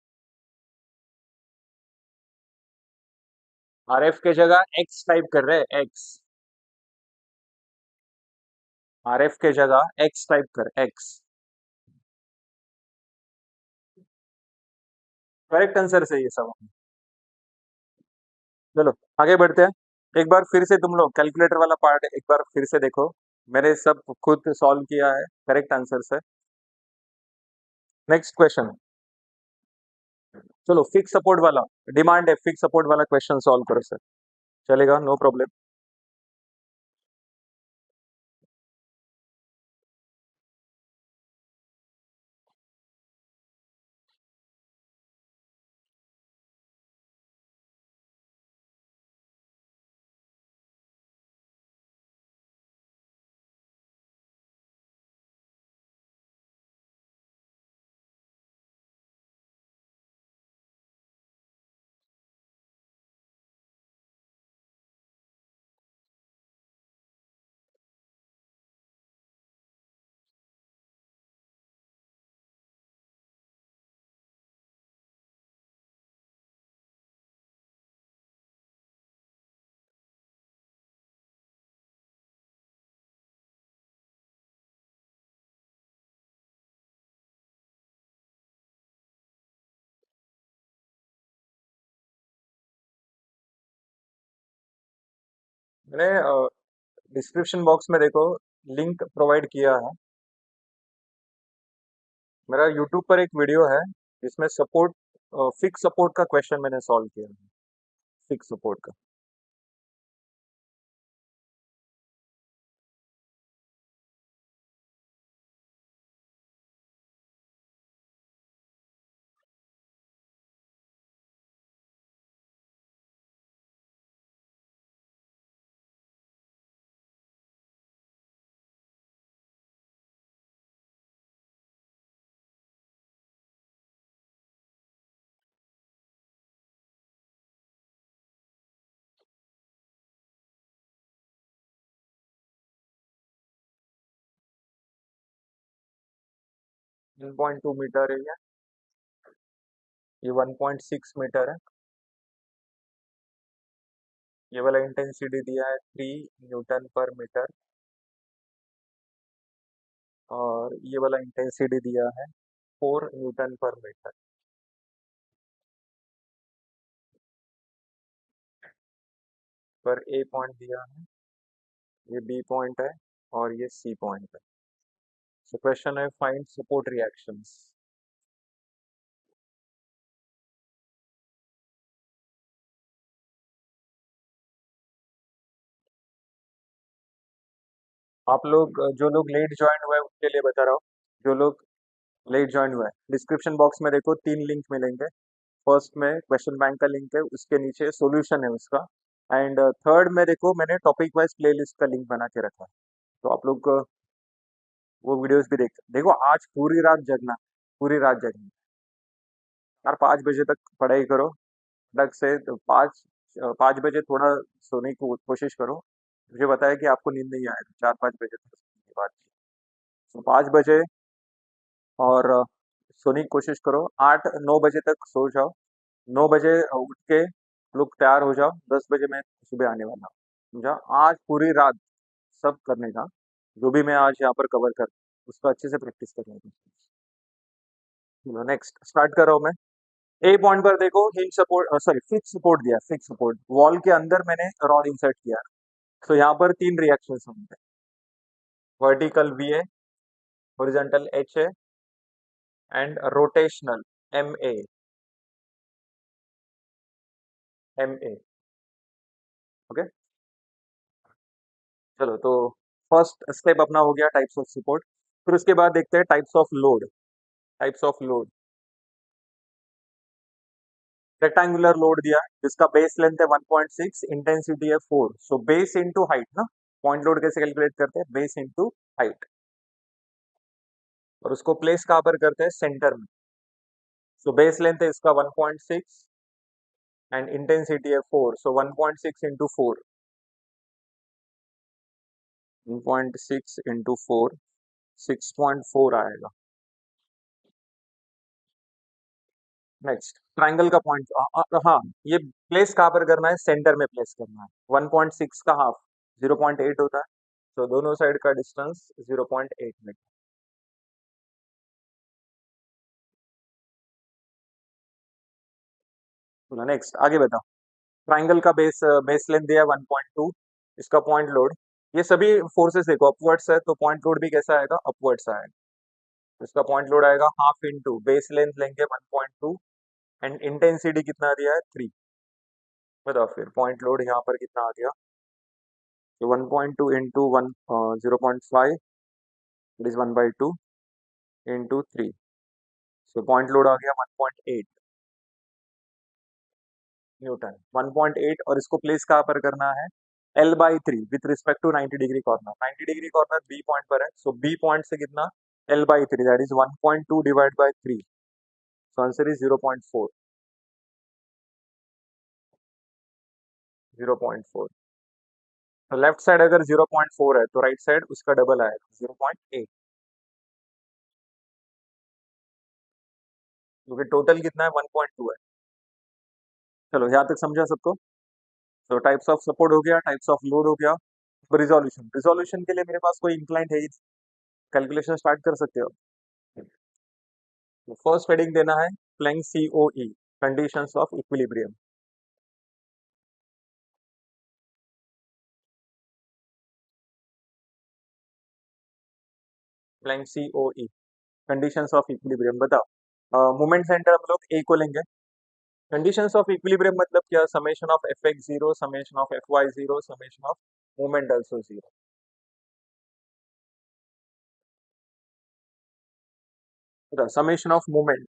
आरएफ के जगह एक्स टाइप कर रहे हैं, एक्स। आरएफ के जगह एक्स टाइप कर, एक्स। करेक्ट आंसर से ये सब। चलो आगे बढ़ते हैं। एक बार फिर से तुम लोग कैलकुलेटर वाला पार्ट एक बार फिर से देखो। मैंने सब खुद सॉल्व किया है करेक्ट आंसर से। Next question. चलो फिक्स सपोर्ट वाला, डिमांड है फिक्स सपोर्ट वाला क्वेश्चन सॉल्व करो सर। चलेगा, नो प्रॉब्लम। मैंने डिस्क्रिप्शन बॉक्स में देखो, लिंक प्रोवाइड किया है। मेरा यूट्यूब पर एक वीडियो है जिसमें सपोर्ट, फिक्स सपोर्ट का क्वेश्चन मैंने सॉल्व किया है। फिक्स सपोर्ट का। 1.2 मीटर है ये 1.6 मीटर है। ये वाला इंटेंसिटी दिया है 3 न्यूटन पर मीटर। और ये वाला इंटेंसिटी दिया है 4 न्यूटन पर मीटर। पर ए पॉइंट दिया है, ये बी पॉइंट है, और ये सी पॉइंट है। सो क्वेश्चन है फाइंड सपोर्ट रिएक्शंस। आप लोग जो लोग लेट ज्वाइन हुए हैं, उनके लिए बता रहा हूँ। जो लोग लेट ज्वाइन हुए हैं, डिस्क्रिप्शन बॉक्स में देखो 3 लिंक मिलेंगे। फर्स्ट में क्वेश्चन बैंक का लिंक है, उसके नीचे सॉल्यूशन है उसका। एंड थर्ड में देखो, मैंने टॉपिक वाइज प्लेलिस्ट का लिंक बना के रखा है। तो आप लोग वो वीडियोस भी देख देखो। आज पूरी रात जगना, पूरी रात जगना। यार 5 बजे तक पढ़ाई करो, अलग से। तो 5 बजे थोड़ा सोने की कोशिश करो। मुझे बताया कि आपको नींद नहीं आएगा 4-5 बजे तक सोने के बाद। तो 5 बजे और सोने की कोशिश करो, 8-9 बजे तक सो जाओ। 9 बजे उठ के लोग तैयार हो जाओ, 10 बजे मैं सुबह आने वाला हूँ। समझा? आज पूरी रात सब करने का, जो भी मैं आज यहाँ पर कवर कर, उसको अच्छे से प्रैक्टिस करने का। नेक्स्ट स्टार्ट कर रहा हूँ मैं। ए पॉइंट पर देखो, hinge support, sorry fix support दिया, फिक्स सपोर्ट वॉल के अंदर मैंने रॉड इंसर्ट किया। तो यहाँ पर 3 रिएक्शंस होंगे, vertical V A, horizontal H A and rotational M A. M A. Okay, चलो तो फर्स्ट स्टेप अपना हो गया टाइप्स ऑफ सपोर्ट। फिर उसके बाद देखते हैं types of load. Types of load, rectangular load दिया है, जिसका बेस लेंथ है 1.6, इंटेंसिटी है 4। सो बेस इनटू हाइट ना, पॉइंट लोड कैसे कैलकुलेट करते हैं, बेस इनटू हाइट। और उसको प्लेस कहां पर करते हैं, सेंटर में। सो बेस लेंथ है इसका 1.6 एंड इंटेंसिटी है 4। सो 1.6 इंटू 4, 1.6 इंटू 4, 6.4 आएगा। नेक्स्ट ट्राइंगल का पॉइंट, हाँ, ये प्लेस कहां पर करना है, सेंटर में प्लेस करना है। 1.6 का हाफ 0.8 होता है, तो दोनों साइड का डिस्टेंस 0.8 मीटर। नेक्स्ट आगे बताओ। ट्राइंगल का बेस लेंथ दिया है 1.2, इसका पॉइंट लोड, ये सभी फोर्सेस देखो अपवर्ड्स है, तो पॉइंट लोड भी कैसा आएगा, अपवर्ड्स आएगा। इसका पॉइंट लोड आएगा हाफ इंटू बेस लेंथ लेंगे 1.2 एंड इंटेंसिटी कितना दिया है 3। बताओ फिर पॉइंट लोड यहाँ पर कितना आ गया, तो 1.2 into 0.5, it is 1/2 into 3। So point load आ गया 1.8 न्यूटन। 1.8, और इसको प्लेस कहाँ पर करना है, L/3 with respect to 90 degree corner. 90 degree corner B point पर है, सो बी पॉइंट से कितना, L/3, that is 1.2 divide by 3। So answer is 0.4। 0.4। तो लेफ्ट साइड अगर 0.4 है, तो राइट साइड उसका डबल आएगा 0.8, क्योंकि टोटल कितना है 1.2 है। चलो यहाँ तक समझा सबको। तो टाइप्स ऑफ सपोर्ट हो गया, टाइप्स ऑफ लोड हो गया। रिजोल्यूशन, रिजोल्यूशन के लिए मेरे पास कोई इंक्लाइंट है ही, कैलकुलेशन स्टार्ट कर सकते हो। तो फर्स्ट हेडिंग देना है plank COE, conditions of equilibrium. Plank COE, conditions of equilibrium. बताओ, मोमेंट सेंटर हम लोग ए को लेंगे। कंडीशंस ऑफ इक्विलिब्रियम मतलब क्या, summation of Fx0, summation of Fy0, summation of moment also 0। बताओ summation of moment,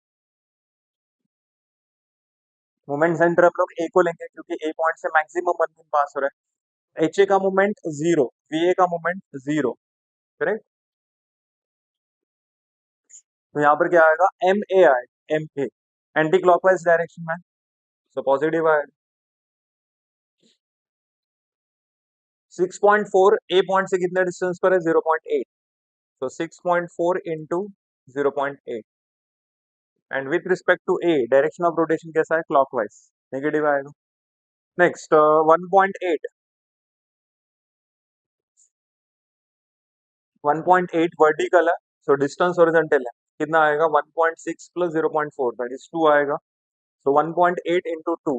moment centre हम लोग ए को लेंगे, क्योंकि ए पॉइंट से मैक्सिमम मूवमेंट पास हो रहा है। एच ए का मूवमेंट 0, वी ए का मूवमेंट 0, करेक्ट। तो यहाँ पर क्या आएगा, एम ए आएगा, M A anti clockwise direction में, सो पॉजिटिव आएगा। 6.4 ए पॉइंट से कितने डिस्टेंस पर है, 0.8। तो 6.4 into 0.8 and with respect to A direction of rotation कैसा है, क्लॉकवाइज, नेगेटिव आएगा। नेक्स्ट 1.8, 1.8 वर्टिकल है, सो डिस्टेंस हॉरिजॉन्टल है, कितना आएगा 1.6 प्लस 0.4, दैट इज 2 आएगा। So 1.8 into 2,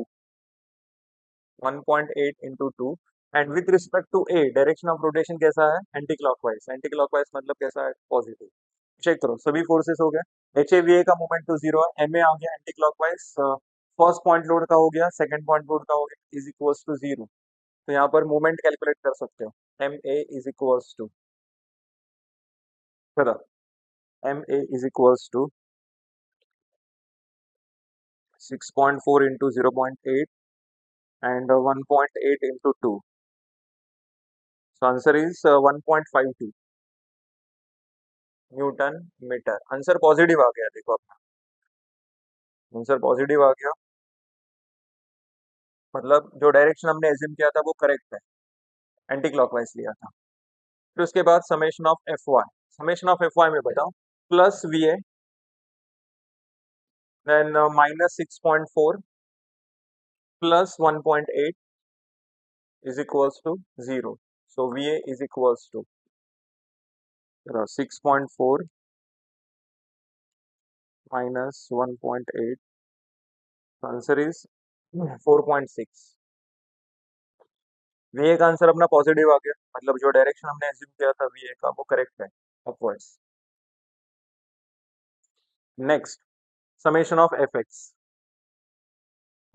1.8 into 2 and with respect to A direction of rotation कैसा है, एंटी क्लॉकवाइज। एंटी क्लॉकवाइज मतलब कैसा है, पॉजिटिव। चेक करो सभी फोर्सेस हो गए। एच ए वी ए का मोमेंट तो 0 है, एम ए आ गया anti clockwise, first point load का हो गया, सेकंड पॉइंट लोड का हो गया, इज इक्वल्स टू 0। तो यहाँ पर मोमेंट कैलकुलेट कर सकते हो, M A is equals to, M A is equals to 6.4 into 0.8 and 1.8 into 2. So answer is 1.52 newton metre. Answer positive आ गया, देखो अपना आंसर पॉजिटिव आ गया, मतलब जो डायरेक्शन हमने एज्यूम किया था वो करेक्ट है। एंटी क्लॉकवाइज लिया था। फिर उसके बाद summation of F Y, summation of F Y में बताओ plus V A, then -6.4 plus 1.8 is equals to 0. So VA is equals to 6.4 minus 1.8. The answer is 4.6. VA का आंसर अपना पॉजिटिव आ गया, मतलब जो डायरेक्शन हमने एज्यूम किया था VA का वो करेक्ट है, upwards. Next summation of F X,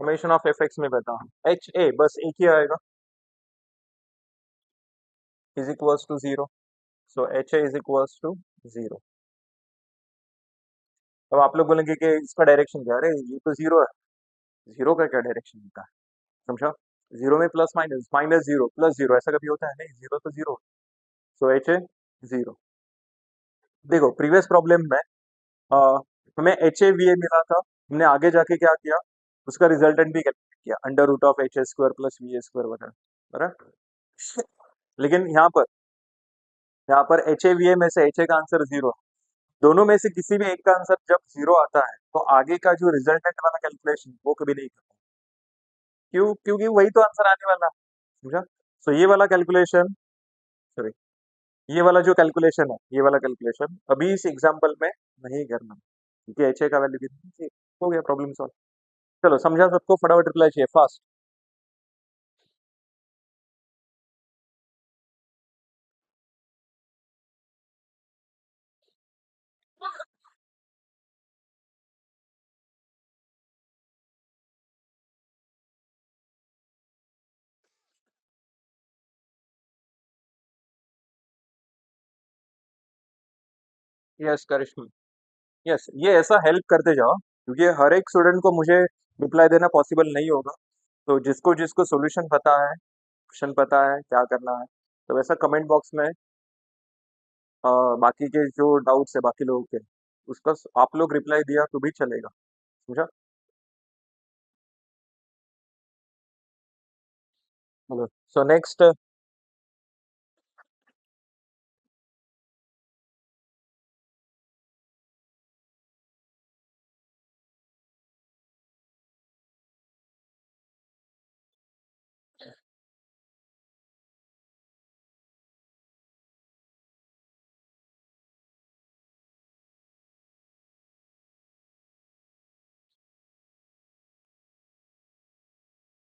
summation of F X में बताओ एच ए, बस एक ही आएगा, is equals to 0। So H A is equals to 0। अब आप लोग बोलेंगे कि इसका डायरेक्शन क्या है, ये तो 0 है, 0 का क्या डायरेक्शन होता है, समझा? 0 में प्लस माइनस, -0 +0 ऐसा कभी होता है नहीं, 0 तो 0। सो एच ए 0। देखो प्रीवियस प्रॉब्लम में अ, हमें एच ए वी ए मिला था, हमने आगे जाके क्या किया, उसका रिजल्टेंट भी कैलकुलेट किया, √of h² + v² वगैरह, बराबर। लेकिन यहाँ पर एच ए वी ए में से एच ए का आंसर 0, दोनों में से किसी भी एक का आंसर जब 0 आता है तो आगे का जो रिजल्टेंट वाला कैलकुलेशन वो कभी नहीं करता। क्यों? क्योंकि वही तो आंसर आने वाला है, समझा? सो ये वाला कैलकुलेशन, सॉरी, ये वाला जो कैलकुलेशन है, ये वाला कैलकुलेशन अभी इस एग्जांपल में नहीं करना, क्योंकि एच ए का वैल्यू भी हो गया, प्रॉब्लम सॉल्व। चलो समझा सबको, फटाफट रिप्लाई चाहिए फास्ट। यस करिश्मा, यस, ये ऐसा हेल्प करते जाओ, क्योंकि हर एक स्टूडेंट को मुझे रिप्लाई देना पॉसिबल नहीं होगा। तो जिसको जिसको सॉल्यूशन पता है, क्वेश्चन पता है क्या करना है, तो वैसा कमेंट बॉक्स में बाकी के जो डाउट्स है बाकी लोगों के, उसका आप लोग रिप्लाई दिया तो भी चलेगा, समझा? चलो सो नेक्स्ट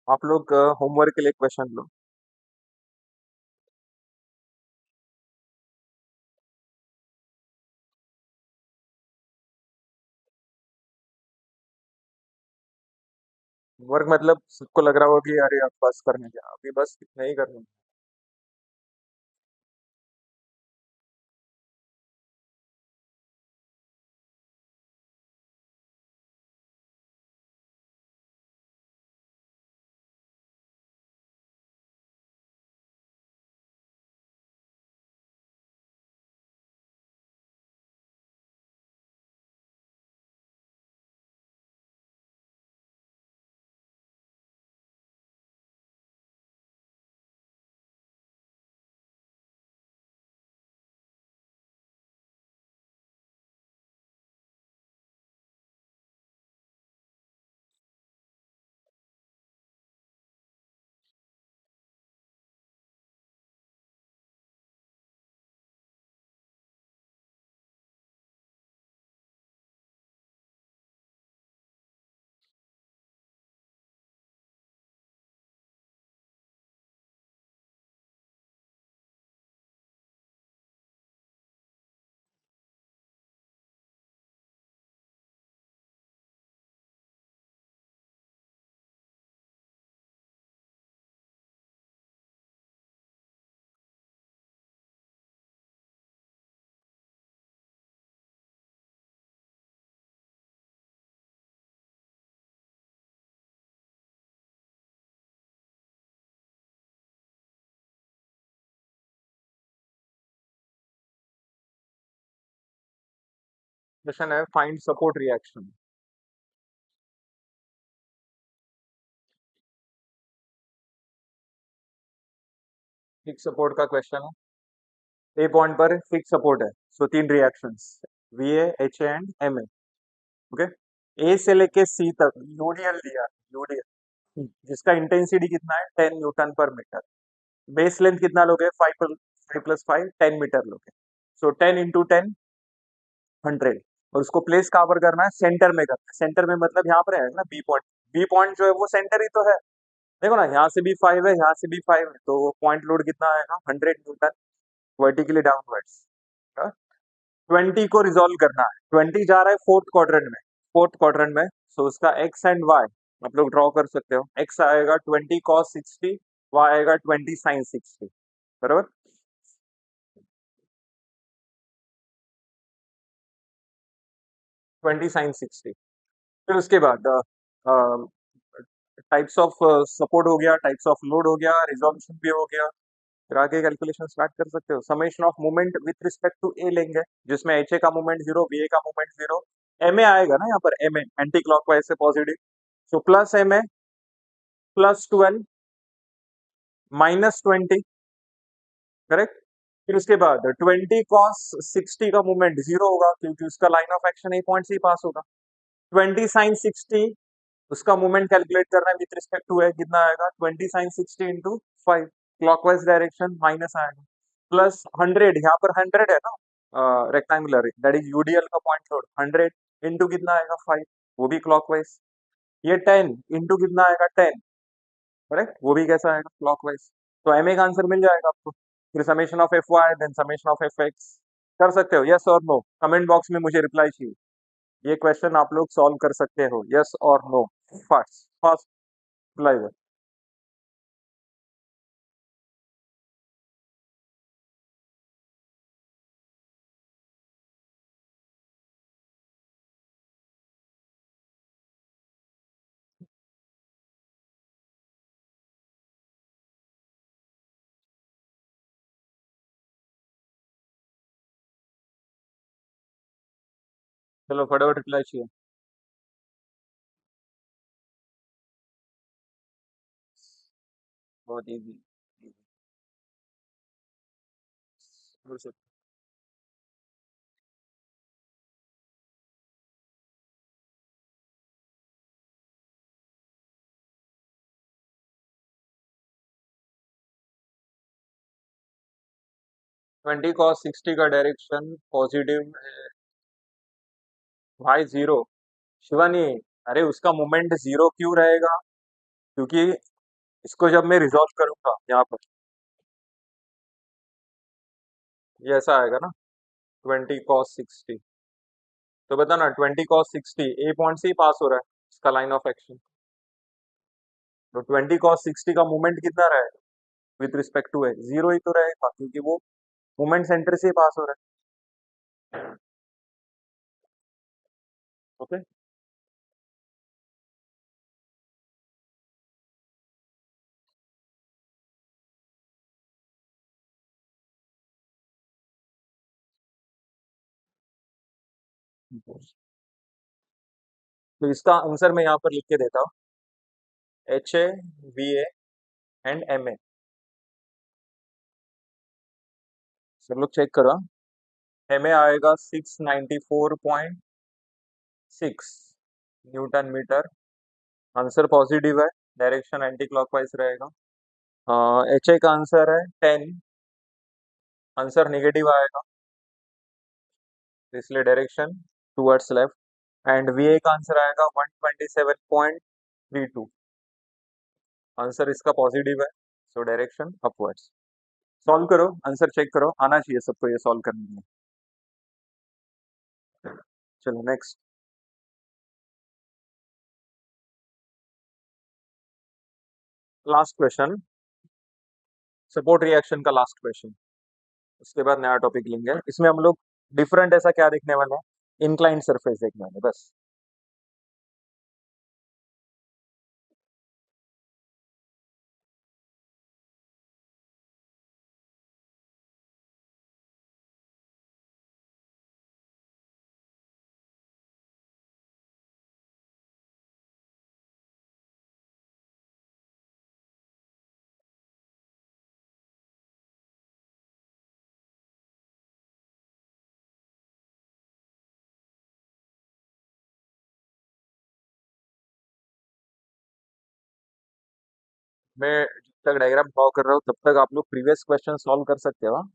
आप लोग होमवर्क के लिए क्वेश्चन लो। वर्क मतलब सबको लग रहा होगा कि अरे अब बस करने क्या, अभी बस नहीं करना। क्वेश्चन है find support reaction. Fix support का क्वेश्चन है। ए पॉइंट पर फिक्स सपोर्ट है, सो तीन reactions, V H and M A. Okay, A से लेके सी तक यूडीएल दिया, यूडीएल जिसका इंटेंसिटी कितना है 10 न्यूटन पर मीटर। बेस लेंथ कितना लोगे, 5 + 5 10 मीटर लोगे। सो 10 × 10 100। और उसको प्लेस कहाँ पर करना है, सेंटर में करना है। सेंटर में मतलब यहाँ पर है ना बी पॉइंट। बी पॉइंट जो है वो सेंटर ही तो है। देखो ना, यहाँ से भी 5 है, यहाँ से भी 5 है, तो पॉइंट लोड कितना आएगा, 100 न्यूटन वर्टिकली डाउनवर्ड्स। 20 को रिजोल्व करना है। 20 जा रहा है फोर्थ क्वाड्रेंट में, फोर्थ क्वाड्रेंट में। सो उसका एक्स एंड वाई आप लोग ड्रॉ कर सकते हो। एक्स आएगा 20 cos 60, वाई आएगा 20 sin 60। बराबर। 20 sin 60। फिर उसके बाद टाइप्स ऑफ सपोर्ट हो गया, टाइप्स ऑफ लोड हो गया, रिजोल्यूशन भी हो गया। फिर आगे कैलकुलेशन स्टार्ट कर सकते हो। Summation of movement with respect to A लेंगे, जिसमें एच ए का मूवमेंट जीरो, बी ए का मूवमेंट जीरो। एम ए आएगा ना यहाँ पर, एम ए एंटी क्लॉकवाइज से positive. So plus M A +12 -20, correct. फिर उसके बाद 20 cos 60 का मूवमेंट जीरो होगा, क्योंकि उसका line of action A point से ही पास होगा। 20 sin 60 उसका मूवमेंट कैलकुलेट करना है विथ रिस्पेक्ट टू है, कितना आएगा 20 sin 60 × 5, क्लॉकवाइज डायरेक्शन माइनस आएगा। प्लस 100, यहाँ पर 100 है ना, रेक्टेंगुलर, दैट इज यूडीएल का पॉइंट लोड। 100 इंटू कितना आएगा 5, वो भी क्लॉकवाइज। ये 10 इंटू कितना आएगा 10, करेक्ट, वो भी कैसा आएगा क्लॉकवाइज। तो एमए का आंसर मिल जाएगा आपको। फिर summation of F Y, then summation of F X. कर सकते हो यस और नो, कमेंट बॉक्स में मुझे रिप्लाई चाहिए। ये क्वेश्चन आप लोग सॉल्व कर सकते हो, यस और नो। Fast fast reply. चलो फटाफट रिप्लाई चाहिए। बहुत इजी। 20 cos 60 का डायरेक्शन पॉजिटिव है, भाई जीरो। शिवानी, अरे उसका मोमेंट जीरो क्यों रहेगा, क्योंकि इसको जब मैं रिजॉल्व करूंगा यहाँ पर, ये ऐसा आएगा ना 20 cos 60। तो बता ना, 20 cos 60 ए पॉइंट से ही पास हो रहा है इसका लाइन ऑफ एक्शन। तो 20 cos 60 का मूवमेंट कितना रहेगा विथ रिस्पेक्ट टू है, जीरो ही तो रहेगा, क्योंकि वो मूवमेंट सेंटर से ही पास हो रहा है। ओके। तो इसका आंसर मैं यहाँ पर लिख के देता हूँ, H A, V A and M A. सब लोग चेक करो। एम ए आएगा 694.6 न्यूटन मीटर। आंसर पॉजिटिव है, डायरेक्शन एंटी क्लॉकवाइज रहेगा। एच ए का आंसर है 10, आंसर नेगेटिव आएगा, इसलिए direction towards left. And V A का आंसर आएगा 127.32, आंसर इसका पॉजिटिव है, सो डायरेक्शन अपवर्ड्स। सॉल्व करो, आंसर चेक करो, आना चाहिए सबको ये सॉल्व करने में। चलो next. Last question, support reaction का लास्ट क्वेश्चन। उसके बाद नया टॉपिक लेंगे। इसमें हम लोग डिफरेंट ऐसा क्या देखने वाले हैं, इंक्लाइंड सरफेस देखने वाले बस। मैं जब तक डायग्राम ड्रॉ कर रहा हूँ तब तक आप लोग प्रीवियस क्वेश्चन सॉल्व कर सकते हो, हाँ?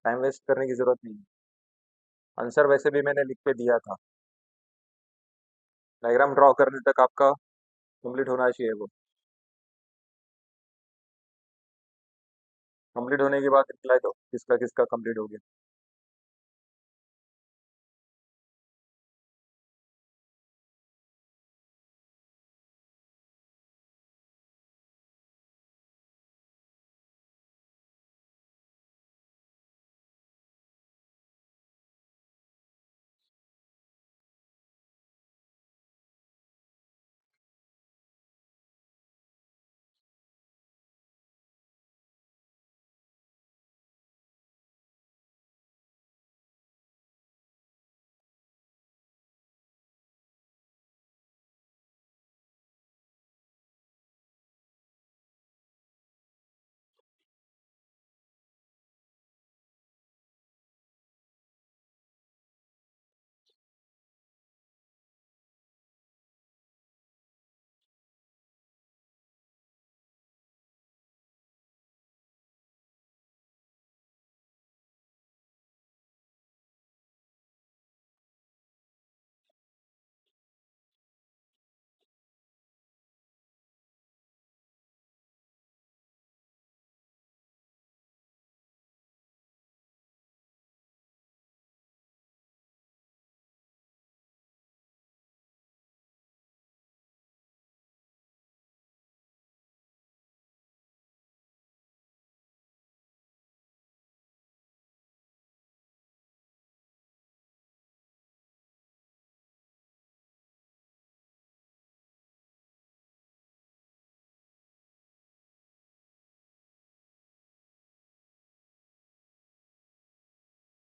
टाइम वेस्ट करने की जरूरत नहीं। आंसर वैसे भी मैंने लिख के दिया था। डायग्राम ड्रॉ करने तक आपका कंप्लीट होना चाहिए वो। कंप्लीट होने के बाद रिप्लाई दो किसका किसका कंप्लीट हो गया।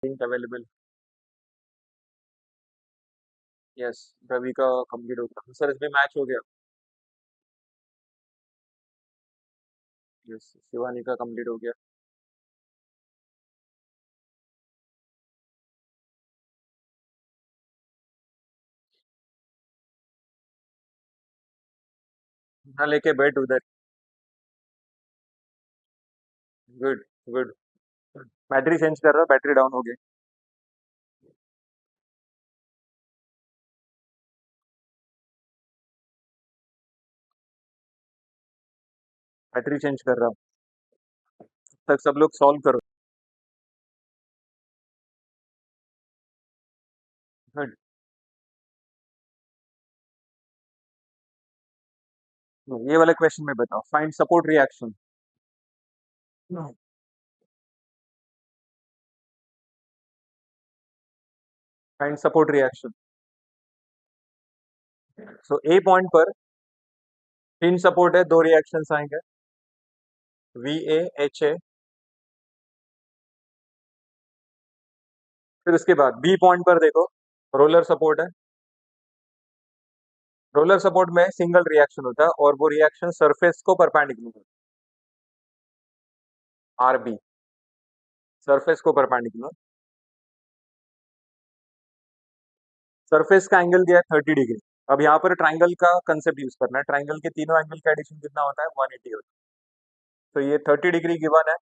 Link available. यस, रवि का कंप्लीट हो गया। सर इसमें मैच हो गया। यस, शिवानी का कंप्लीट हो गया। हाँ, लेके बैठ उधर। गुड। गुड। बैटरी चेंज कर रहा, बैटरी डाउन हो गई। बैटरी चेंज कर रहा हूँ। तब तक सब लोग सॉल्व करो। गुड। ये वाला क्वेश्चन में बताओ, find support reaction. Find support reaction. So A point पर तीन सपोर्ट है, दो रिएक्शंस आएंगे, वी ए एच ए। फिर उसके बाद बी पॉइंट पर देखो, रोलर सपोर्ट है। रोलर सपोर्ट में सिंगल रिएक्शन होता है और वो रिएक्शन सरफेस को परपेंडिकुलर होता है, आर बी, सरफेस को परपेंडिकुलर। सरफेस का एंगल दिया है 30 डिग्री। अब यहाँ पर ट्राइंगल का कंसेप्ट यूज करना है। ट्राइंगल के तीनों एंगल का एडिशन कितना होता है? 180 होता है। तो ये 30 डिग्री गिवन है,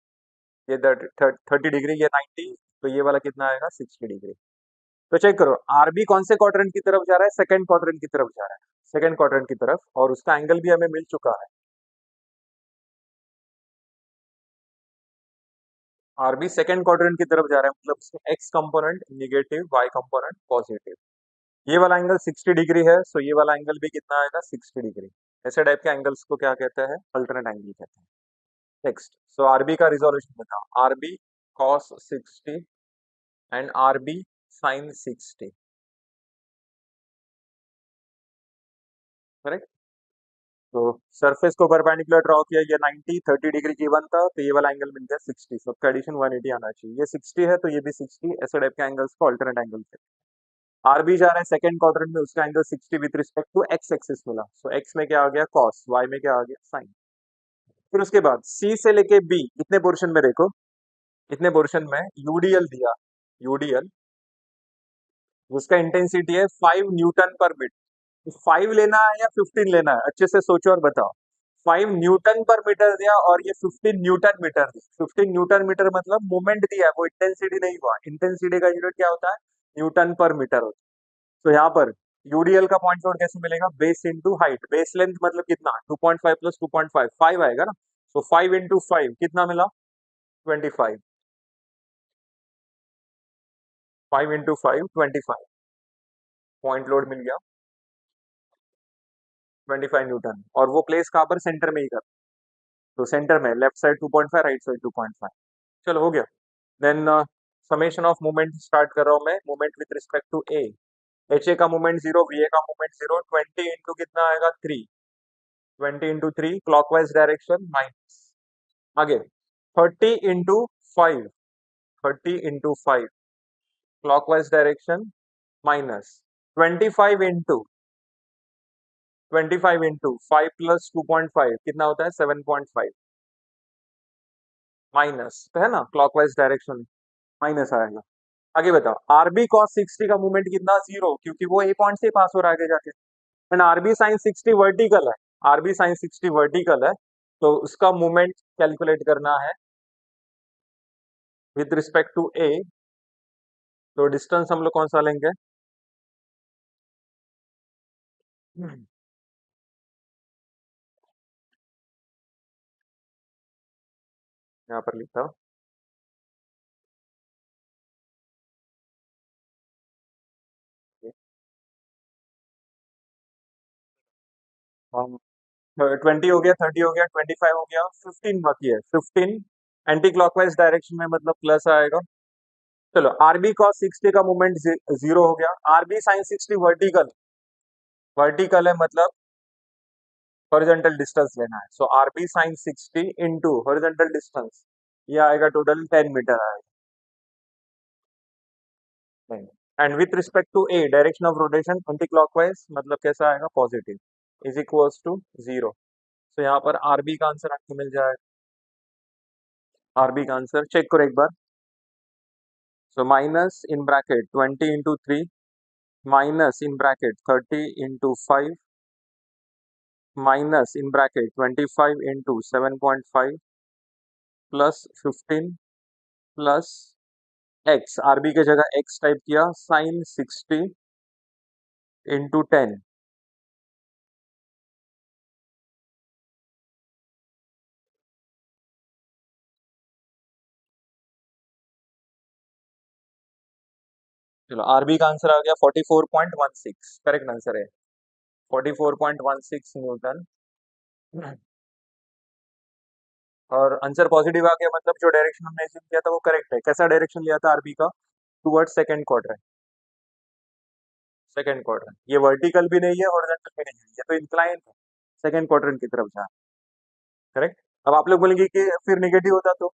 ये 30 डिग्री, ये 90, तो ये वाला कितना आएगा? 60 डिग्री। तो चेक करो, आरबी कौन से क्वाड्रेंट की तरफ जा रहा है? सेकंड क्वाड्रेंट की तरफ जा रहा है। सेकंड क्वाड्रेंट की तरफ, और उसका एंगल भी हमें मिल चुका है। आरबी सेकंड क्वाड्रेंट की तरफ जा रहा है, मतलब उसमें X component negative, Y component positive. ये वाला एंगल 60 डिग्री है, सो ये वाला एंगल भी कितना आएगा? 60 डिग्री। ऐसे टाइप के एंगल्स को क्या कहते हैं? अल्टरनेट एंगल कहते हैं। नेक्स्ट, सो आरबी का रिजोल्यूशन बताओ। R B cos 60 and R B sine 60। Correct. तो सरफेस को परपेंडिकुलर ड्रॉ किया, ये 90, 30 डिग्री गिवन था, तो ये वाला एंगल मिल गया 60। सबका एडिशन 180 आना चाहिए। ये 60 है तो ये भी 60। ऐसे टाइप के एंगल्स को अल्टरनेट एंगल कहते हैं। आरबी जा रहा है सेकंड क्वाड्रेंट में, उसका angle 60 with respect to X axis मिला। सो एक्स में क्या आ गया? कॉस, वाई में क्या आ गया? साइन। फिर उसके बाद सी से लेके बी इतने पोर्शन में देखो, इतने पोर्शन में यूडीएल दिया। यूडीएल, उसका इंटेंसिटी है 5 न्यूटन पर मीटर। 5 लेना है या 15 लेना है? अच्छे से सोचो और बताओ। 5 न्यूटन पर मीटर दिया और ये 15 न्यूटन मीटर दिया। 15 न्यूटन मीटर मतलब मोमेंट दिया है, वो इंटेंसिटी नहीं हुआ। इंटेंसिटी का यूनिट क्या होता है? न्यूटन पर मीटर होता है। तो यहाँ पर यूडीएल का पॉइंट लोड कैसे मिलेगा? Base into height. Base length मतलब कितना? 2.5 प्लस 2.5 5 आएगा ना। तो 5 इंटू 5 कितना मिला? 25। 5 इंटू 5 25। पॉइंट लोड मिल गया 25 न्यूटन। और वो प्लेस कहाँ पर? सेंटर में ही कर। तो सेंटर में लेफ्ट साइड 2.5, राइट साइड 2.5। चलो हो गया। Then summation of moment start कर रहा हूं मैं। Moment with respect to A. H A का मोमेंट 0, वी ए का मोमेंट 0। 20 इंटू कितना आएगा? 3। 20 इंटू 3 क्लॉकवाइज डायरेक्शन माइनस। आगे 30 into 5। 30 into 5 clockwise direction minus. 25 into 25 into 5 plus 2.5 कितना होता है? 7.5 माइनस, तो है ना, क्लॉकवाइज डायरेक्शन माइनस आएगा। आगे बताओ, आरबी कॉस 60 का मूवमेंट कितना? 0, क्योंकि वो ए पॉइंट से पास हो रहा है आगे जाके। एंड आरबी साइन 60 वर्टिकल है। आरबी साइन 60 वर्टिकल है, तो उसका मूवमेंट कैलकुलेट करना है विद रिस्पेक्ट टू ए। तो डिस्टेंस हम लोग कौन सा लेंगे? यहाँ पर लिखता हूँ। हम 20 हो गया, 30 हो गया, 25 हो गया, 15 बाकी है। 15 एंटी क्लॉकवाइज डायरेक्शन में मतलब प्लस आएगा। चलो, आरबी कॉस 60 का मूवमेंट 0 हो गया। RB sine 60 vertical. वर्टिकल है मतलब हॉरिजॉन्टल डिस्टेंस लेना है। So R B sine 60 into horizontal distance, ये आएगा टोटल 10 मीटर आएगा। And with respect to A direction of rotation anti clockwise मतलब कैसा आएगा? Positive is equals to 0। तो यहाँ पर आरबी का आंसर आपको मिल जाएगा। आरबी का आंसर चेक करो एक बार। So minus in bracket 20 into 3 minus in bracket 30 into 5 minus in bracket 25 into 7.5 plus 15 plus X. R B के जगह एक्स टाइप किया, साइन 60 इंटू 10। चलो, आरबी का आंसर आ गया 44.16। करेक्ट आंसर है 44.16 न्यूटन। और आंसर पॉजिटिव आ गया मतलब जो डायरेक्शन हमने assume किया था वो करेक्ट है। कैसा डायरेक्शन लिया था आरबी का? Towards second quadrant. Second quadrant, ये वर्टिकल भी नहीं है, हॉरिजॉन्टल भी नहीं है, ये तो इंक्लाइन है, सेकंड क्वाड्रेंट की तरफ जा। करेक्ट। अब आप लोग बोलेंगे कि फिर निगेटिव होता तो?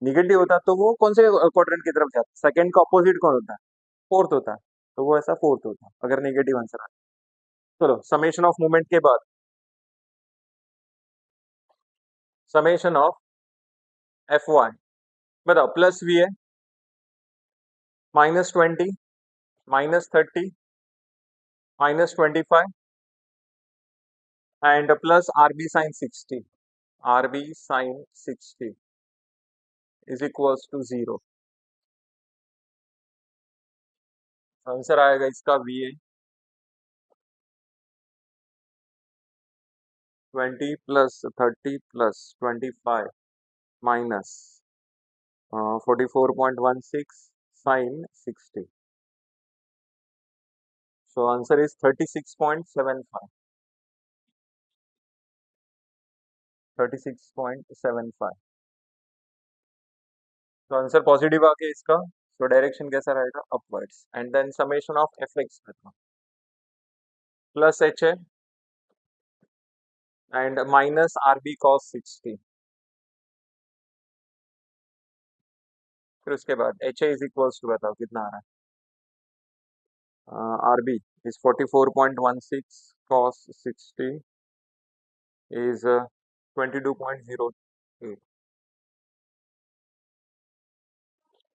निगेटिव होता तो वो कौन से क्वाड्रेंट की तरफ जाता? सेकंड का अपोजिट कौन होता है? फोर्थ होता है। तो वो ऐसा फोर्थ होता है अगर नेगेटिव आंसर आता। चलो, समेशन ऑफ मूवमेंट के बाद समेशन ऑफ एफ वाई बताओ। प्लस वी है -20 -30 -25 and plus R B sine 60। R B sine 60 is equals to 0। Answer आएगा इसका V A 20 plus 30 plus 25 minus 44.16 sine 60। So answer is 36.75। 36.75। तो आंसर पॉजिटिव आ गया इसका। तो डायरेक्शन कैसा रहेगा? Upwards. And then summation of F X plus H है and minus R B cos 60। फिर उसके बाद H A is equals to बताओ कितना आ रहा है? R B is 44.16 cos 60 is 22.08।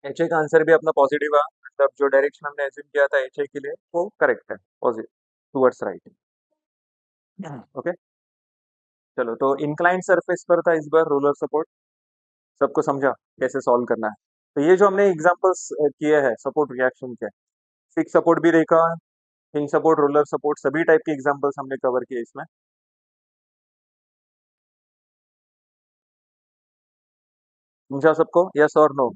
H A का आंसर भी अपना पॉजिटिव है, मतलब जो डायरेक्शन हमने एज्यूम किया था एच ए के लिए वो करेक्ट है, पॉजिटिव टुवर्ड्स राइट। ओके। चलो, तो इंक्लाइंड सरफेस पर था इस बार रोलर सपोर्ट। सबको समझा कैसे सॉल्व करना है? तो ये जो हमने एग्जांपल्स किए हैं सपोर्ट रिएक्शन के, फिक्स सपोर्ट भी देखा, हिंज सपोर्ट, रोलर सपोर्ट, सभी टाइप के एग्जांपल्स हमने कवर किए इसमें। समझा सबको? यस और नो?